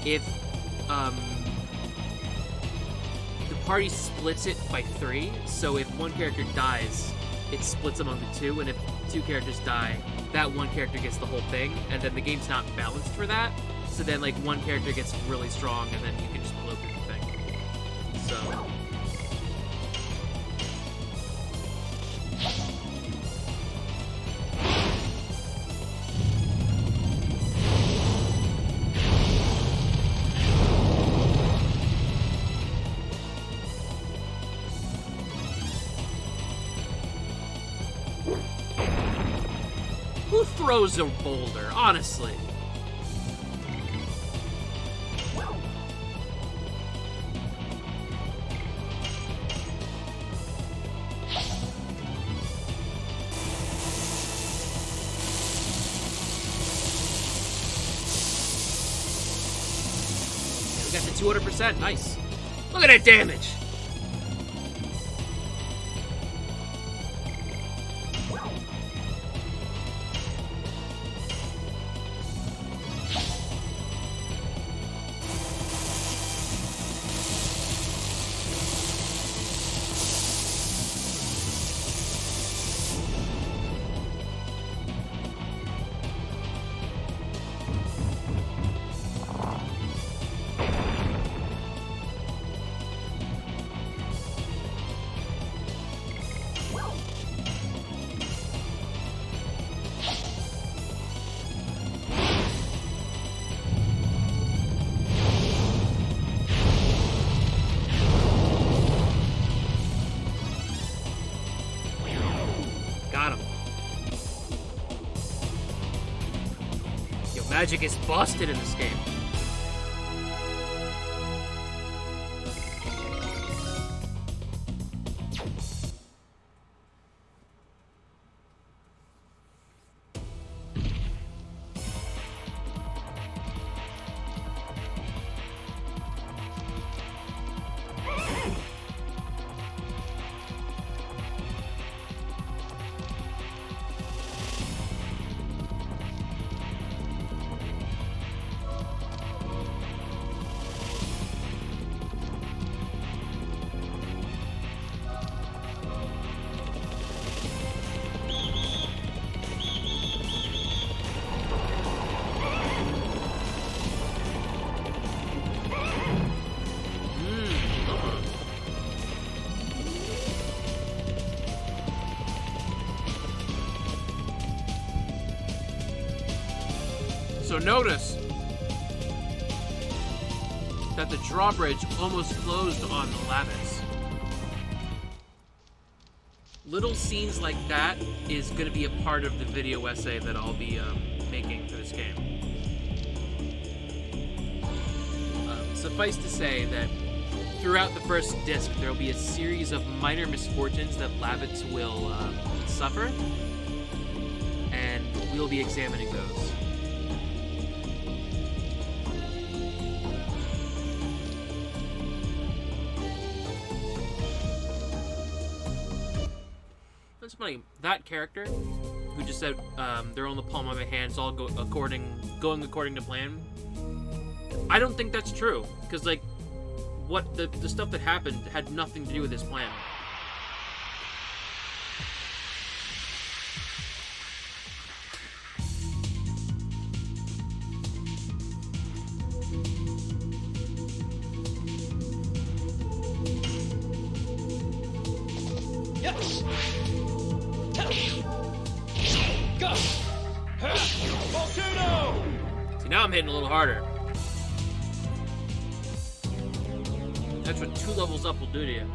if, the party splits it by 3, so if one character dies, it splits among the 2, and if 2 characters die, that one character gets the whole thing, and then the game's not balanced for that, so then, like, one character gets really strong, and then you can just blow through the thing. So... Who throws a boulder, honestly? We got to 200%, nice. Look at that damage! Magic is busted in this game. So notice that the drawbridge almost closed on the Lavitz. Little scenes like that is going to be a part of the video essay that I'll be making for this game. Suffice to say that throughout the first disc, there will be a series of minor misfortunes that Lavitz will suffer, and we'll be examining those. That's funny. That character who just said they're on the palm of my hands, all going according to plan. I don't think that's true, because like what the stuff that happened had nothing to do with this plan. Yes. Go. Volcano. See, now I'm hitting a little harder. That's what 2 levels up will do to you.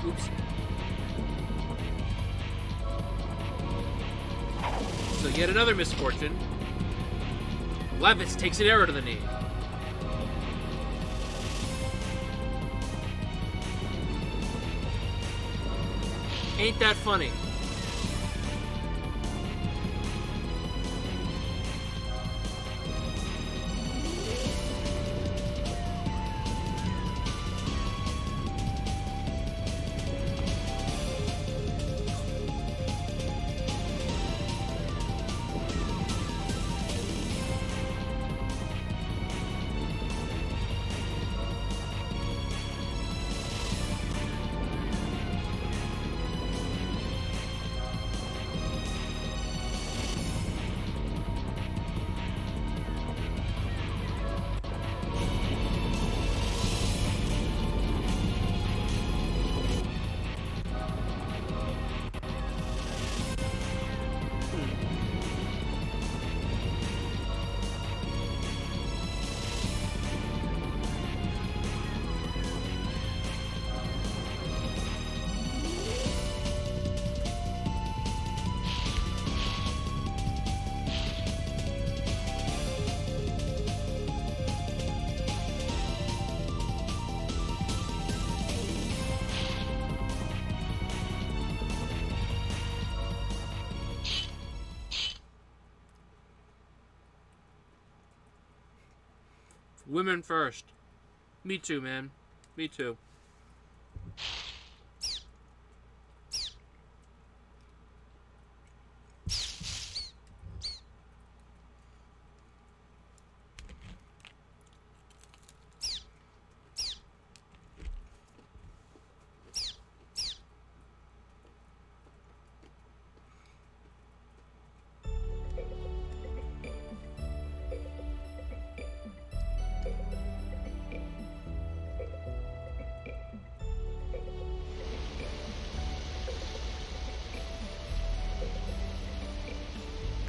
Oops. So yet another misfortune. Levis takes an arrow to the knee. Ain't that funny? Women first. Me too, man. Me too.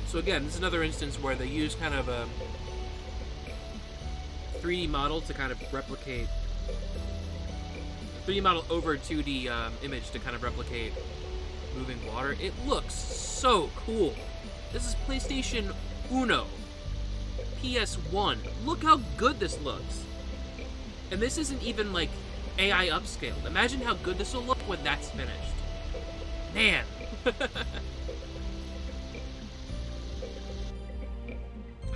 So again, this is another instance where they use kind of a 3D model to kind of replicate, a 3D model over a 2D image to kind of replicate moving water. It looks so cool. This is PlayStation Uno, PS1. Look how good this looks. And this isn't even like AI upscaled. Imagine how good this will look when that's finished. Man.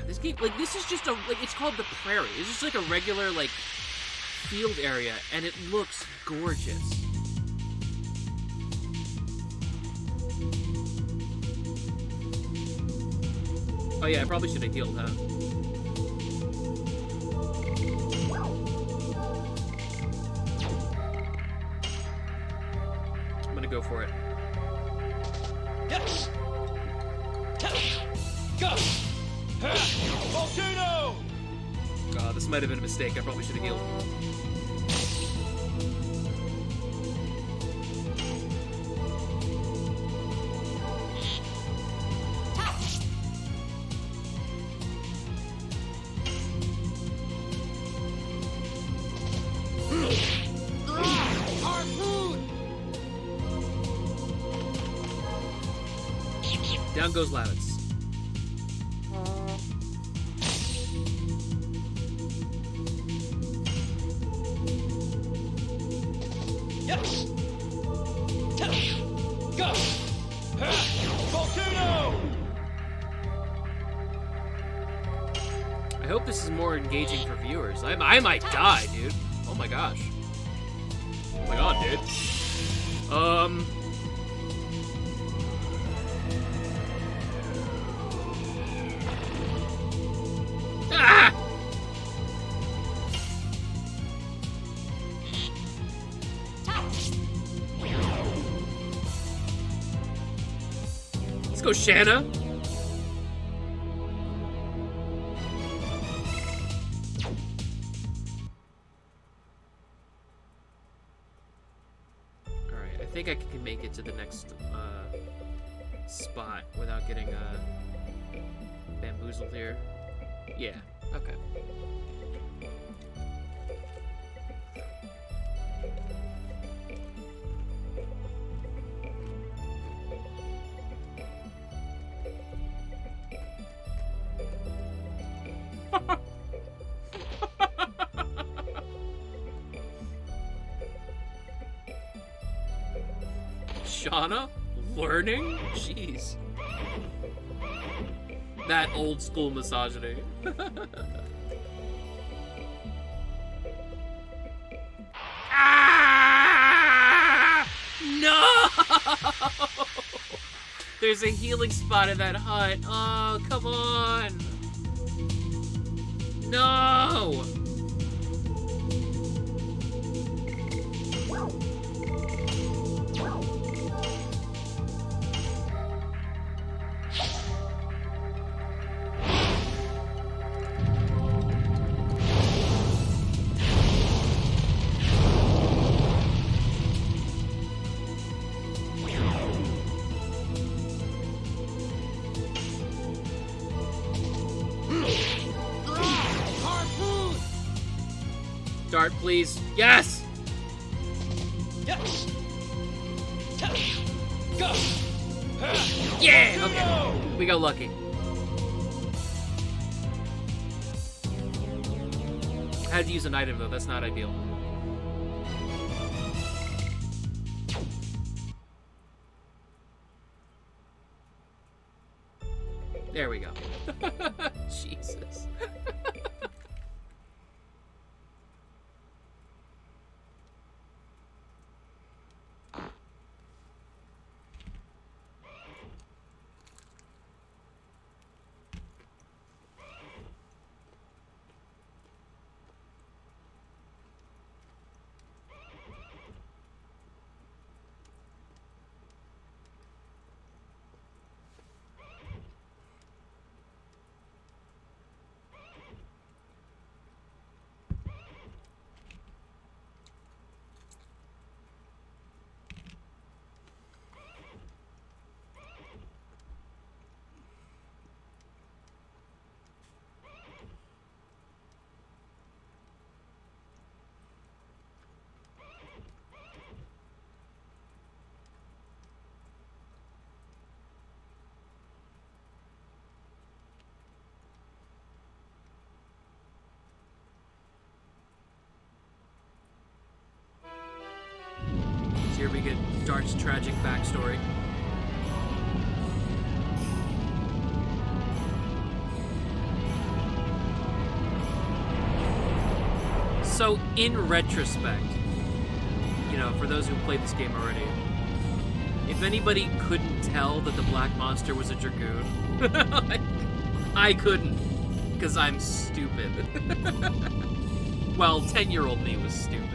This game, like, this is just a, like, it's called the Prairie. It's just like a regular, like, field area, and it looks gorgeous. Oh yeah, I probably should have healed, huh? I'm gonna go for it. Yes! Go! Volcano! This might have been a mistake. I probably should have healed. Harpoon! Down goes Lavitz. Yes! Go! Volcano! I hope this is more engaging for viewers. I might die, dude. Oh my gosh. Oh my god, dude. go, Shanna. Alright, I think I can make it to the next spot without getting bamboozled here. Yeah, okay. Shauna? Learning? Jeez. That old school misogyny. Ah! No! There's a healing spot in that hut. Oh, come on. No! Dart, please. Yes! Yes! Go! Yeah! Okay. We got lucky. I had to use an item, though. That's not ideal. There we go. Jesus. Here we get Dart's tragic backstory. So, in retrospect, you know, for those who played this game already, if anybody couldn't tell that the black monster was a dragoon, I couldn't, because I'm stupid. Well, 10-year-old me was stupid.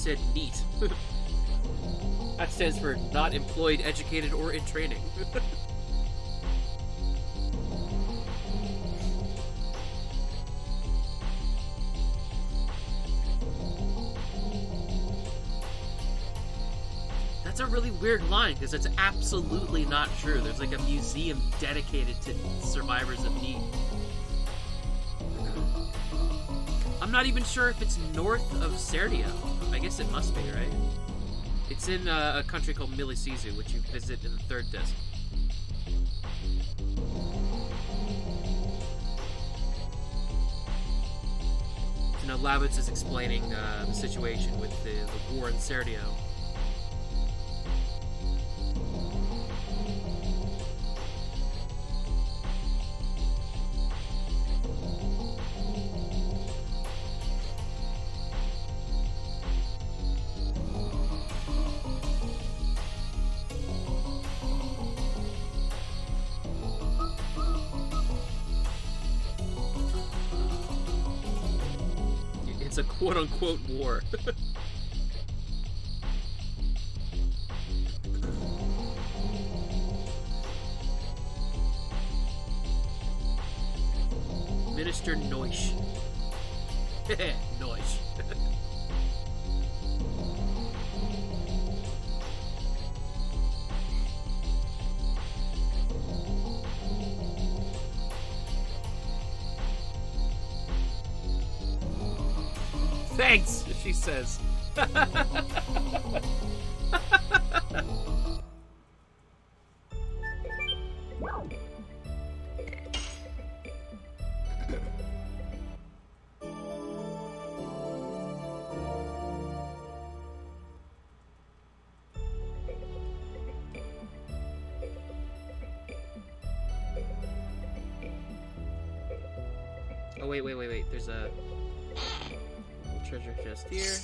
said NEAT. That stands for not employed, educated, or in training. That's a really weird line, because it's absolutely not true. There's like a museum dedicated to survivors of NEAT. I'm not even sure if it's north of Serdio. I guess it must be, right? It's in a country called Milisizu, which you visit in the third disc. You know, Lavitz is explaining the situation with the war in Serdio. It's a quote-unquote war. Minister Noish. Noish. Thanks, she says. Oh, wait. There's a treasure chest here.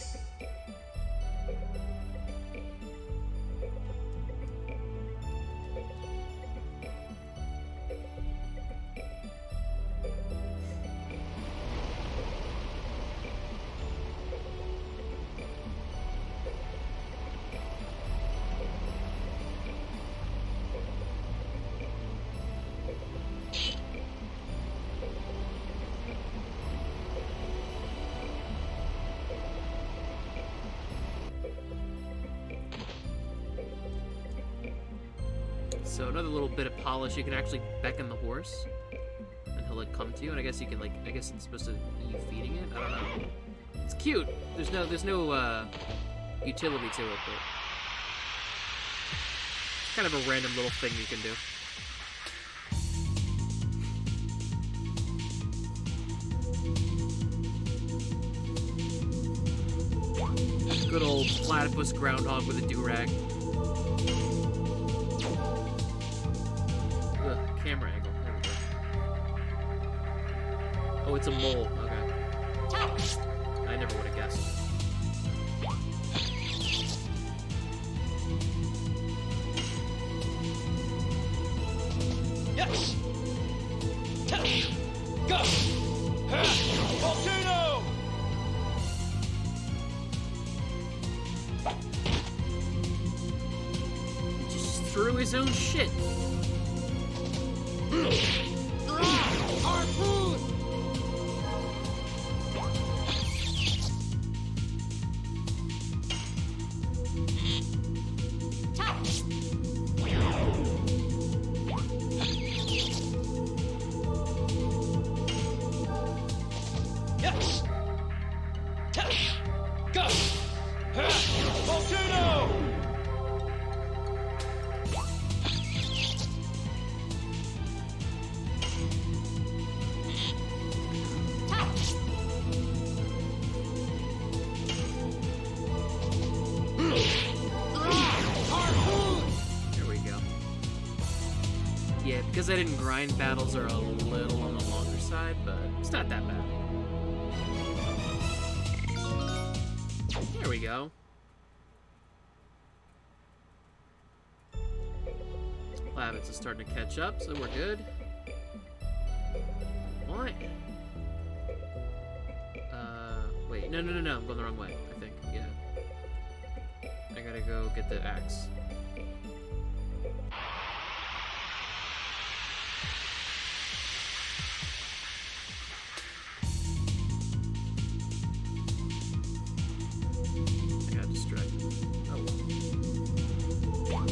So another little bit of polish, you can actually beckon the horse, and he'll like come to you. And I guess you can like, I guess it's supposed to be you feeding it. I don't know. It's cute. There's no utility to it, but it's kind of a random little thing you can do. Good old platypus groundhog with a do-rag. Camera angle. There we go. Oh, it's a mole. Okay. I never would have guessed. Yes! Go! Volcano! He just threw his own shit. Our food! Yes! Go! Volcano! Because I didn't grind, battles are a little on the longer side, but it's not that bad. There we go. Lavitz is starting to catch up, so we're good. What? Wait, no, I'm going the wrong way, I think, yeah. gotta go get the axe. I got distracted. Oh well.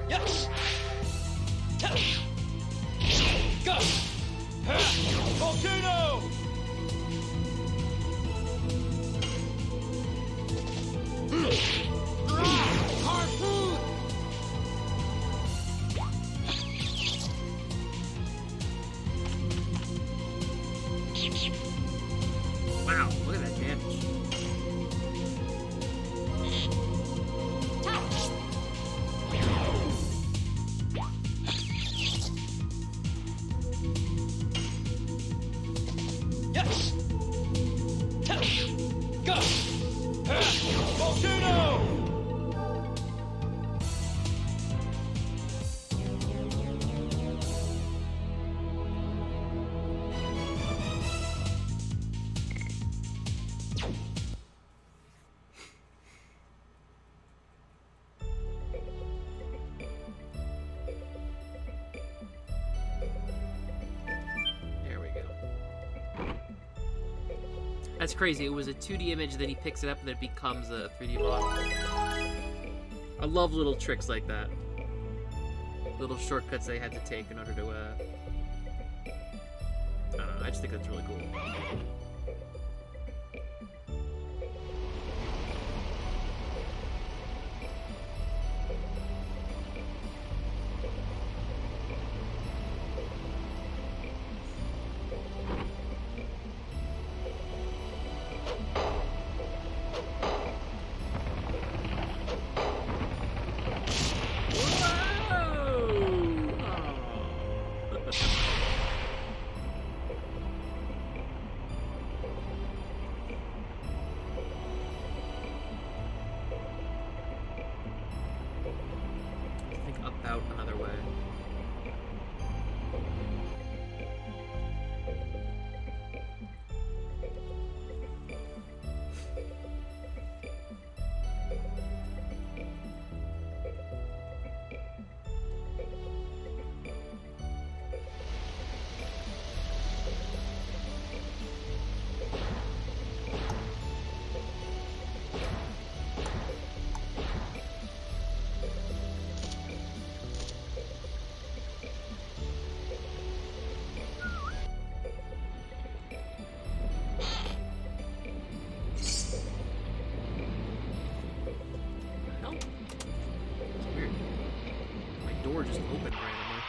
Yes! Go! Volcano! Harpoon! Wow, look at that damage. Yes! Go! Volcano! There we go. That's crazy. It was a 2D image, then he picks it up, and then it becomes a 3D model. I love little tricks like that. Little shortcuts they had to take in order to, I don't know, I just think that's really cool. Out another way. Door just opened randomly.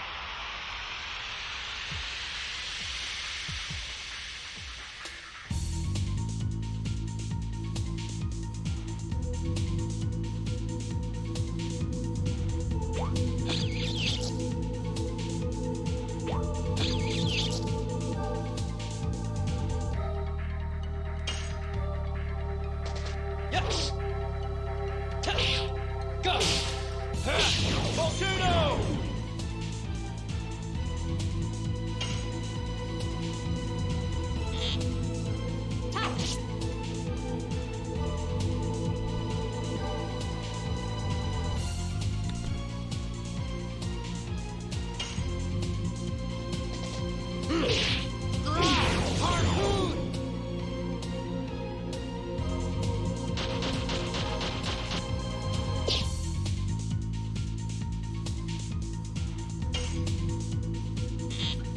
Yes! Go! Volcano! Harpoon!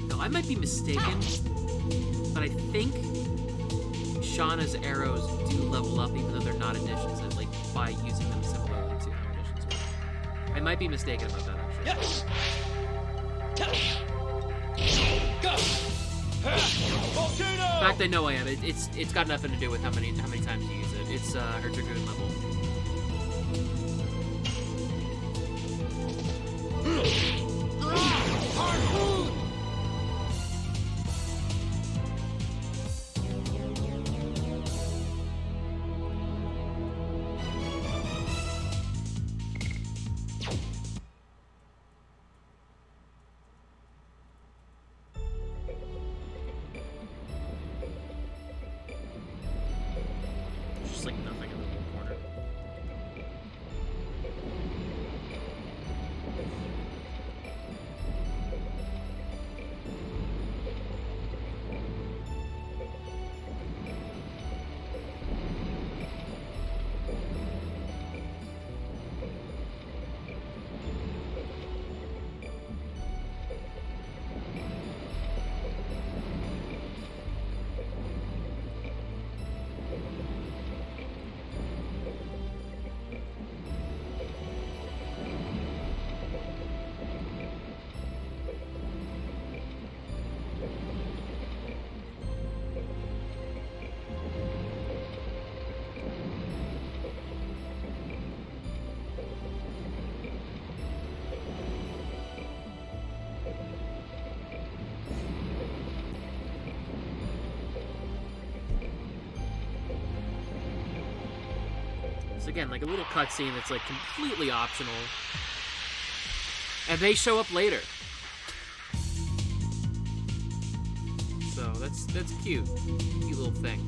No, I might be mistaken, but I think Shauna's arrows do level up even though they're not additions, and like by using them similarly to how additions work. I might be mistaken about that actually. Yes! Go! Volcano! In fact, I know I am. It's got nothing to do with how many times you use it. It's her Dragoon level. Harpoon! So again, like a little cutscene that's like completely optional. And they show up later. So that's cute. Cute little thing.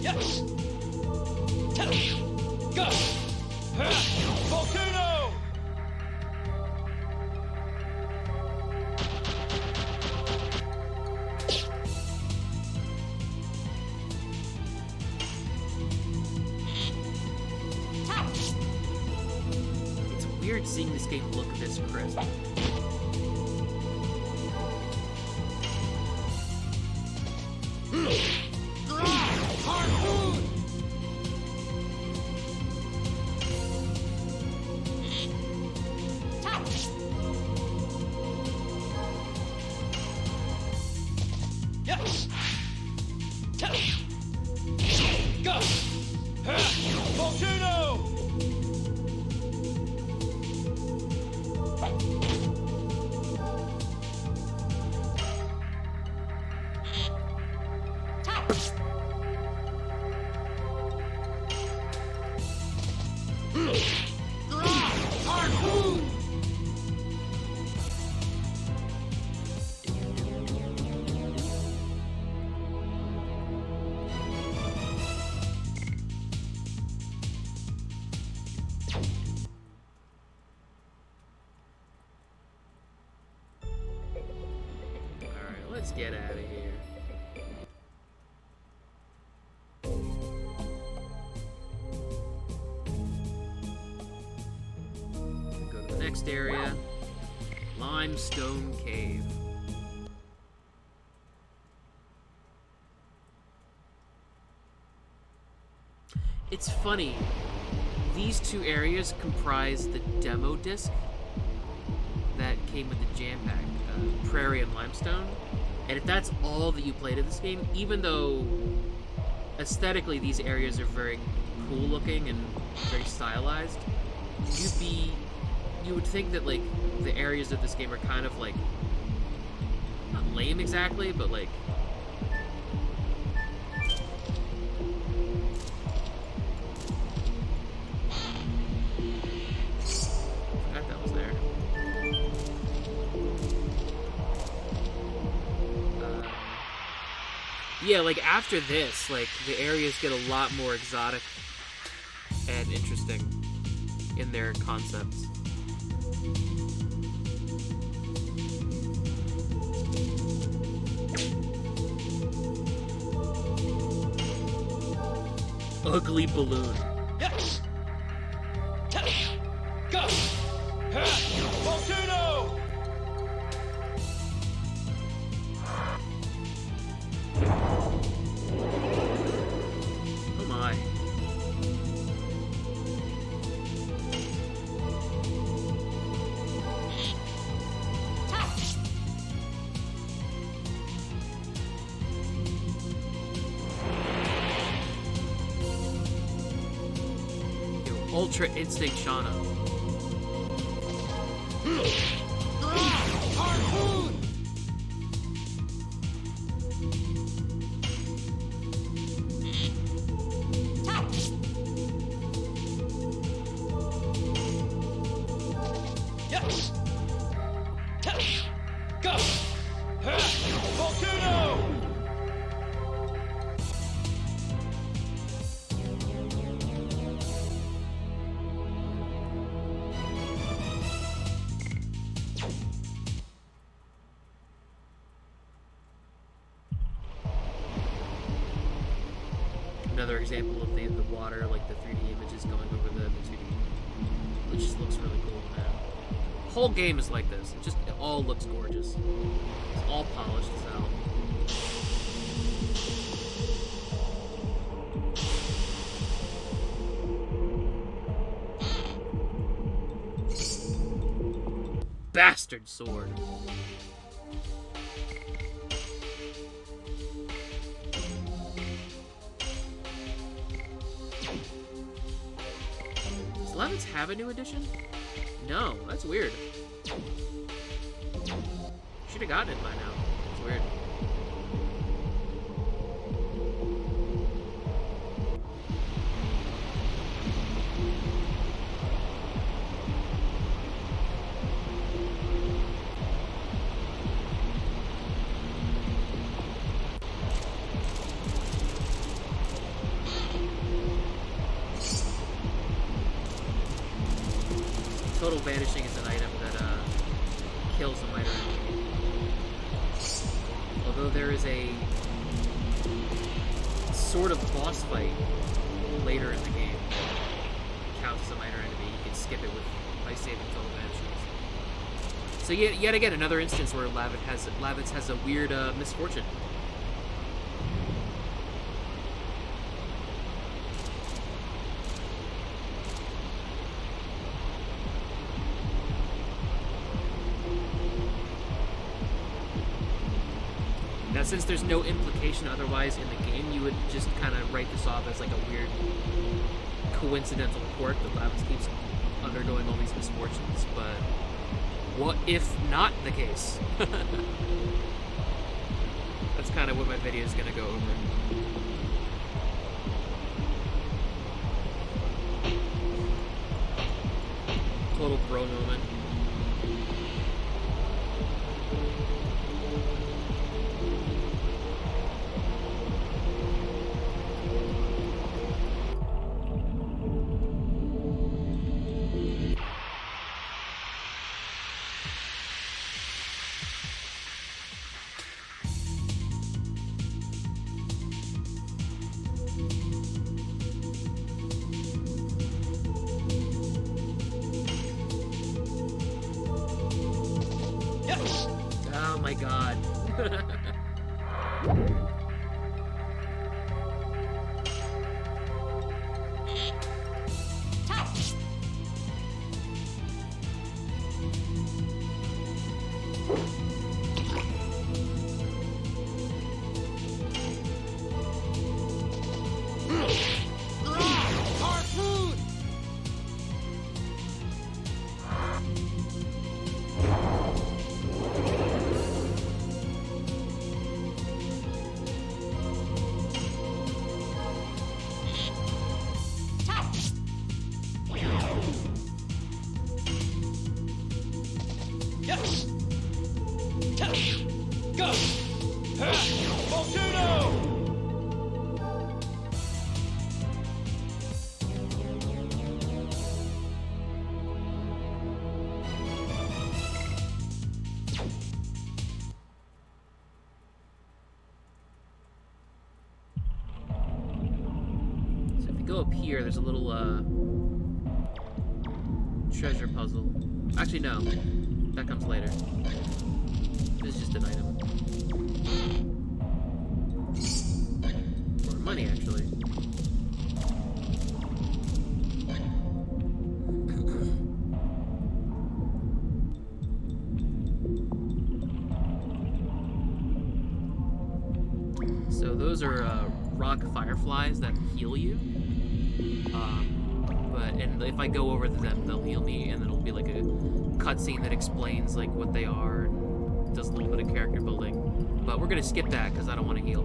Yes! Go! Volcano! It's weird seeing this game look this crisp. Harpoon! Yes! Go! Volcano! Harpoon! Alright, let's get out of here. Go to the next area. Limestone Cave. It's funny. These two areas comprise the demo disc that came with the jam pack, Prairie and Limestone. And if that's all that you played in this game, even though aesthetically these areas are very cool looking and very stylized, you would think that like the areas of this game are kind of like not lame exactly, but like forgot that was there. Yeah, like after this, like the areas get a lot more exotic and interesting in their concepts. Ugly balloon. Yes! Go! Volcano! Oh my. Yo, Ultra Instinct Shauna. Harpoon! Yes! Go! Volcano! Another example of the water, like the 3D images going over the 2D. It just looks really cool, man. The whole game is like this. It all looks gorgeous. It's all polished as hell. Bastard sword. Does Levitz have a new edition? No, that's weird. Should have gotten it by now. It's weird. Total Vanishing is an item that kills a miter enemy. Although there is a sort of boss fight later in the game that counts as a miter enemy. You can skip it by saving Total Vanishings. So yet again, another instance where Lavitz has a weird misfortune. Now, since there's no implication otherwise in the game, you would just kind of write this off as like a weird coincidental quirk that Lavitz keeps undergoing all these misfortunes, but what if not the case? That's kind of what my video is going to go over. Total bro moment. Oh my god. Harpoon! Yes! Go! Volcano! So if you go up here, there's a little treasure puzzle. Actually, no. That comes later. This is just an item. Or money, actually. So those are rock fireflies that heal you. And if I go over to them, they'll heal me, and then it'll be like a cutscene that explains like what they are and does a little bit of character building. But we're gonna skip that because I don't want to heal.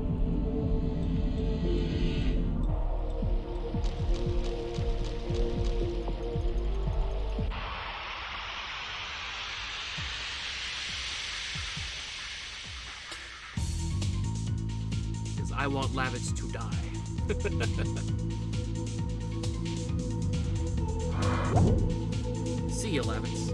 Because I want Lavitz to die. See you, Lavitz.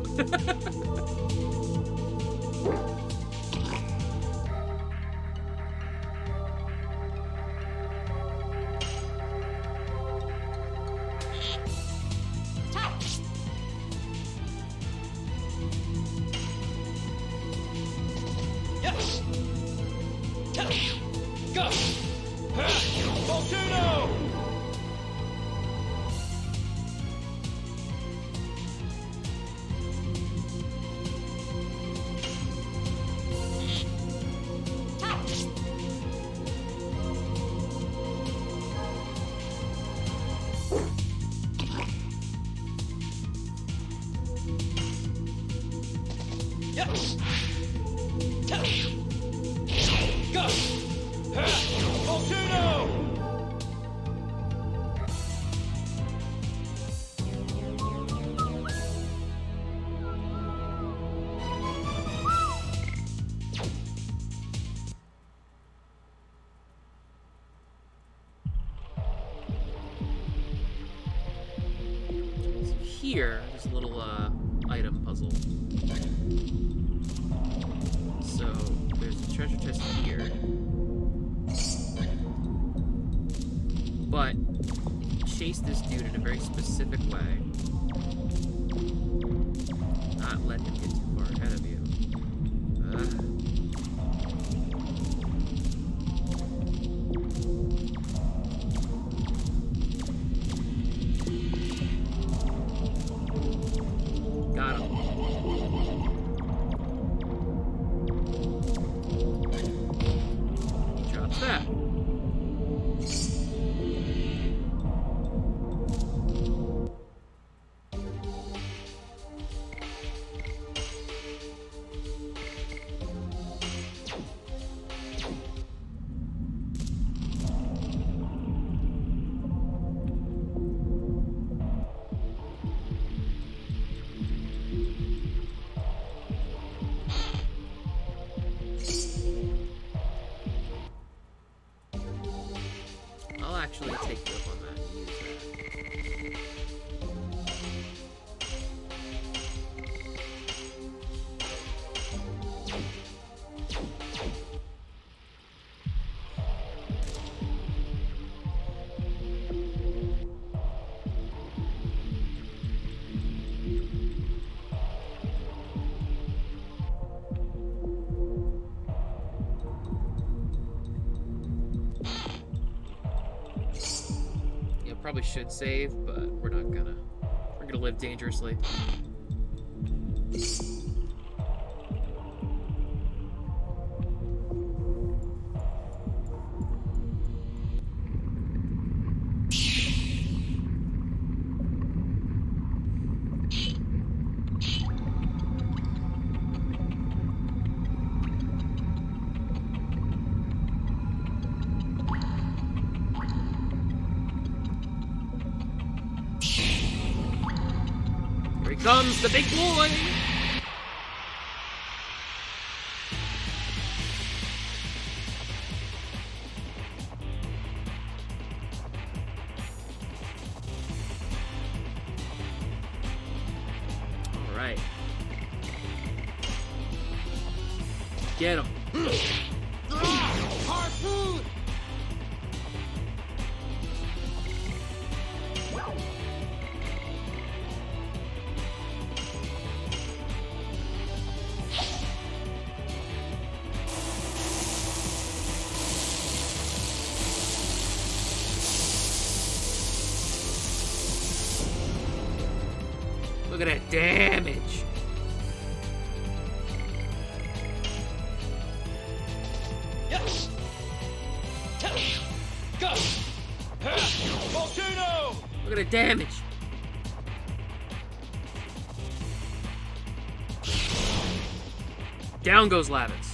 Yes! Go! Volcano! Yes! Go! Volcano! So here, there's a little item puzzle. So there's a treasure chest here. But chase this dude in a very specific way. Not let him get too far ahead of you. Got him. He drops that. I'll actually take you up on that and use that. Probably should save, but we're not gonna. We're gonna live dangerously. Here comes the big boy! Alright. Get him. Harpoon! Look at that damage. Yes! Go! Volcano! Look at the damage. Down goes Lavitz.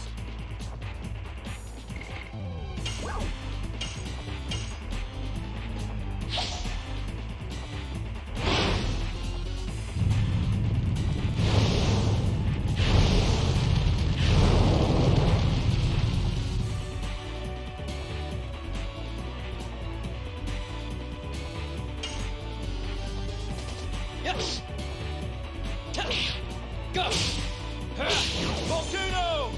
Yes! Go! Volcano!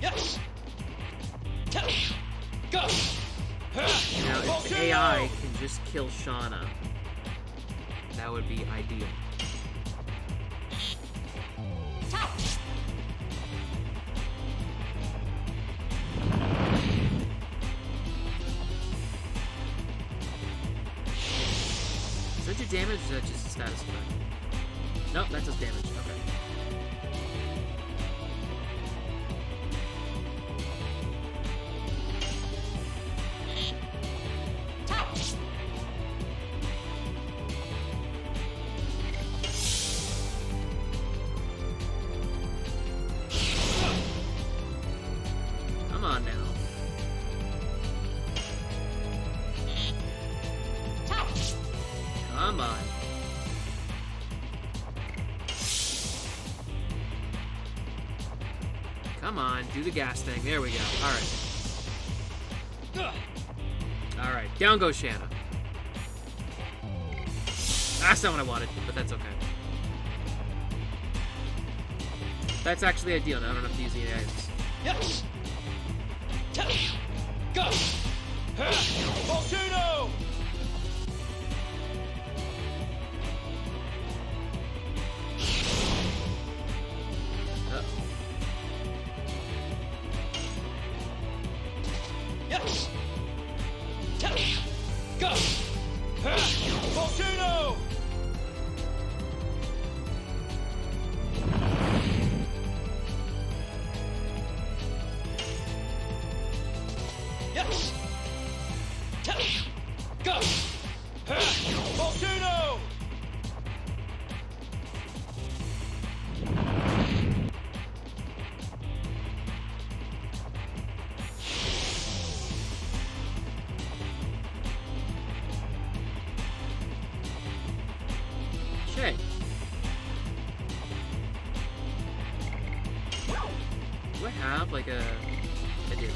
Yes! Go! Now, if the AI can just kill Shauna, that would be ideal. Is that your damage or is that just a status effect? Nope, that does damage. Okay. Come on now. Come on. Come on, do the gas thing. There we go. Alright. Alright, down goes Shanna. That's not what I wanted, but that's okay. That's actually ideal. Now I don't have to use any items. Yes! Go! Volcano! Yes! Go! Volcano! Yes! Go! Volcano! Shay. Do I have like a... I do.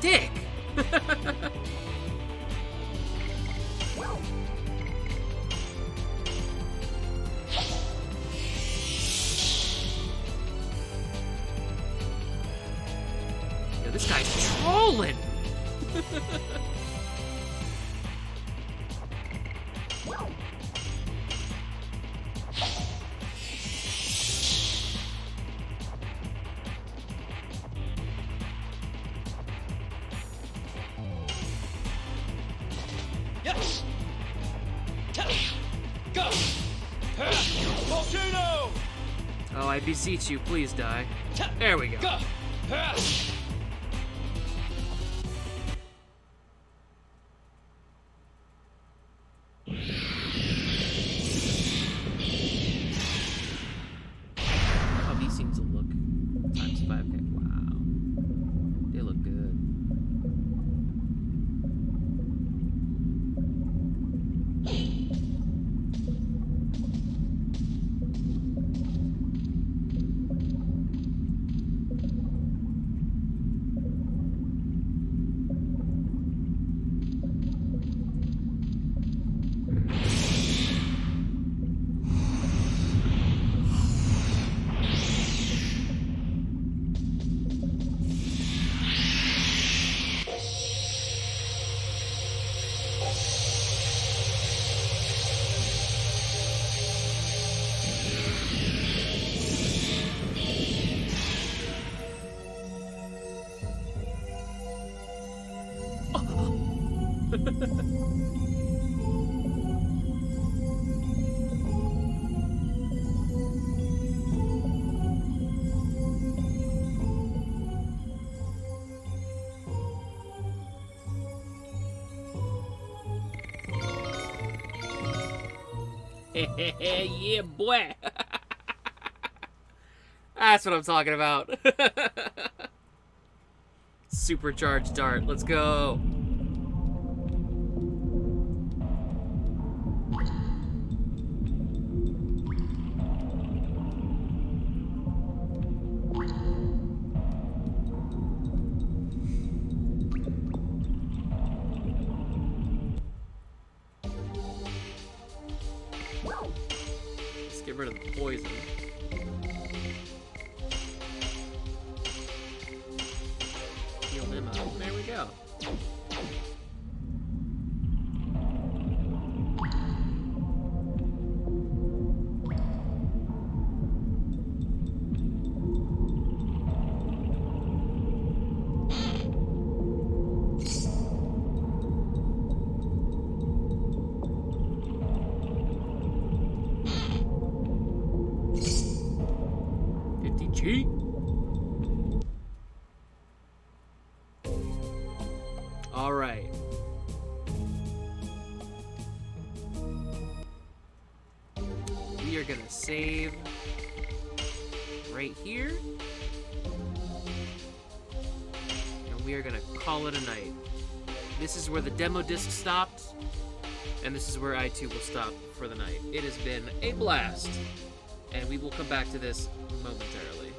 Dick! Yo, this guy's trolling! Yes! Go! Volcano! Oh, I beseech you, please die. There we go. Go! How these things will look. Times 5K. Wow. They look good. Yeah, boy. That's what I'm talking about. Supercharged dart. Let's go. Let's get rid of the poison. Heal them up. There we go. Cheat. All right. We are gonna save right here, and we are gonna call it a night. this is where the demo disc stopped, and this is where I too will stop for the night. It has been a blast, and we will come back to this momentarily.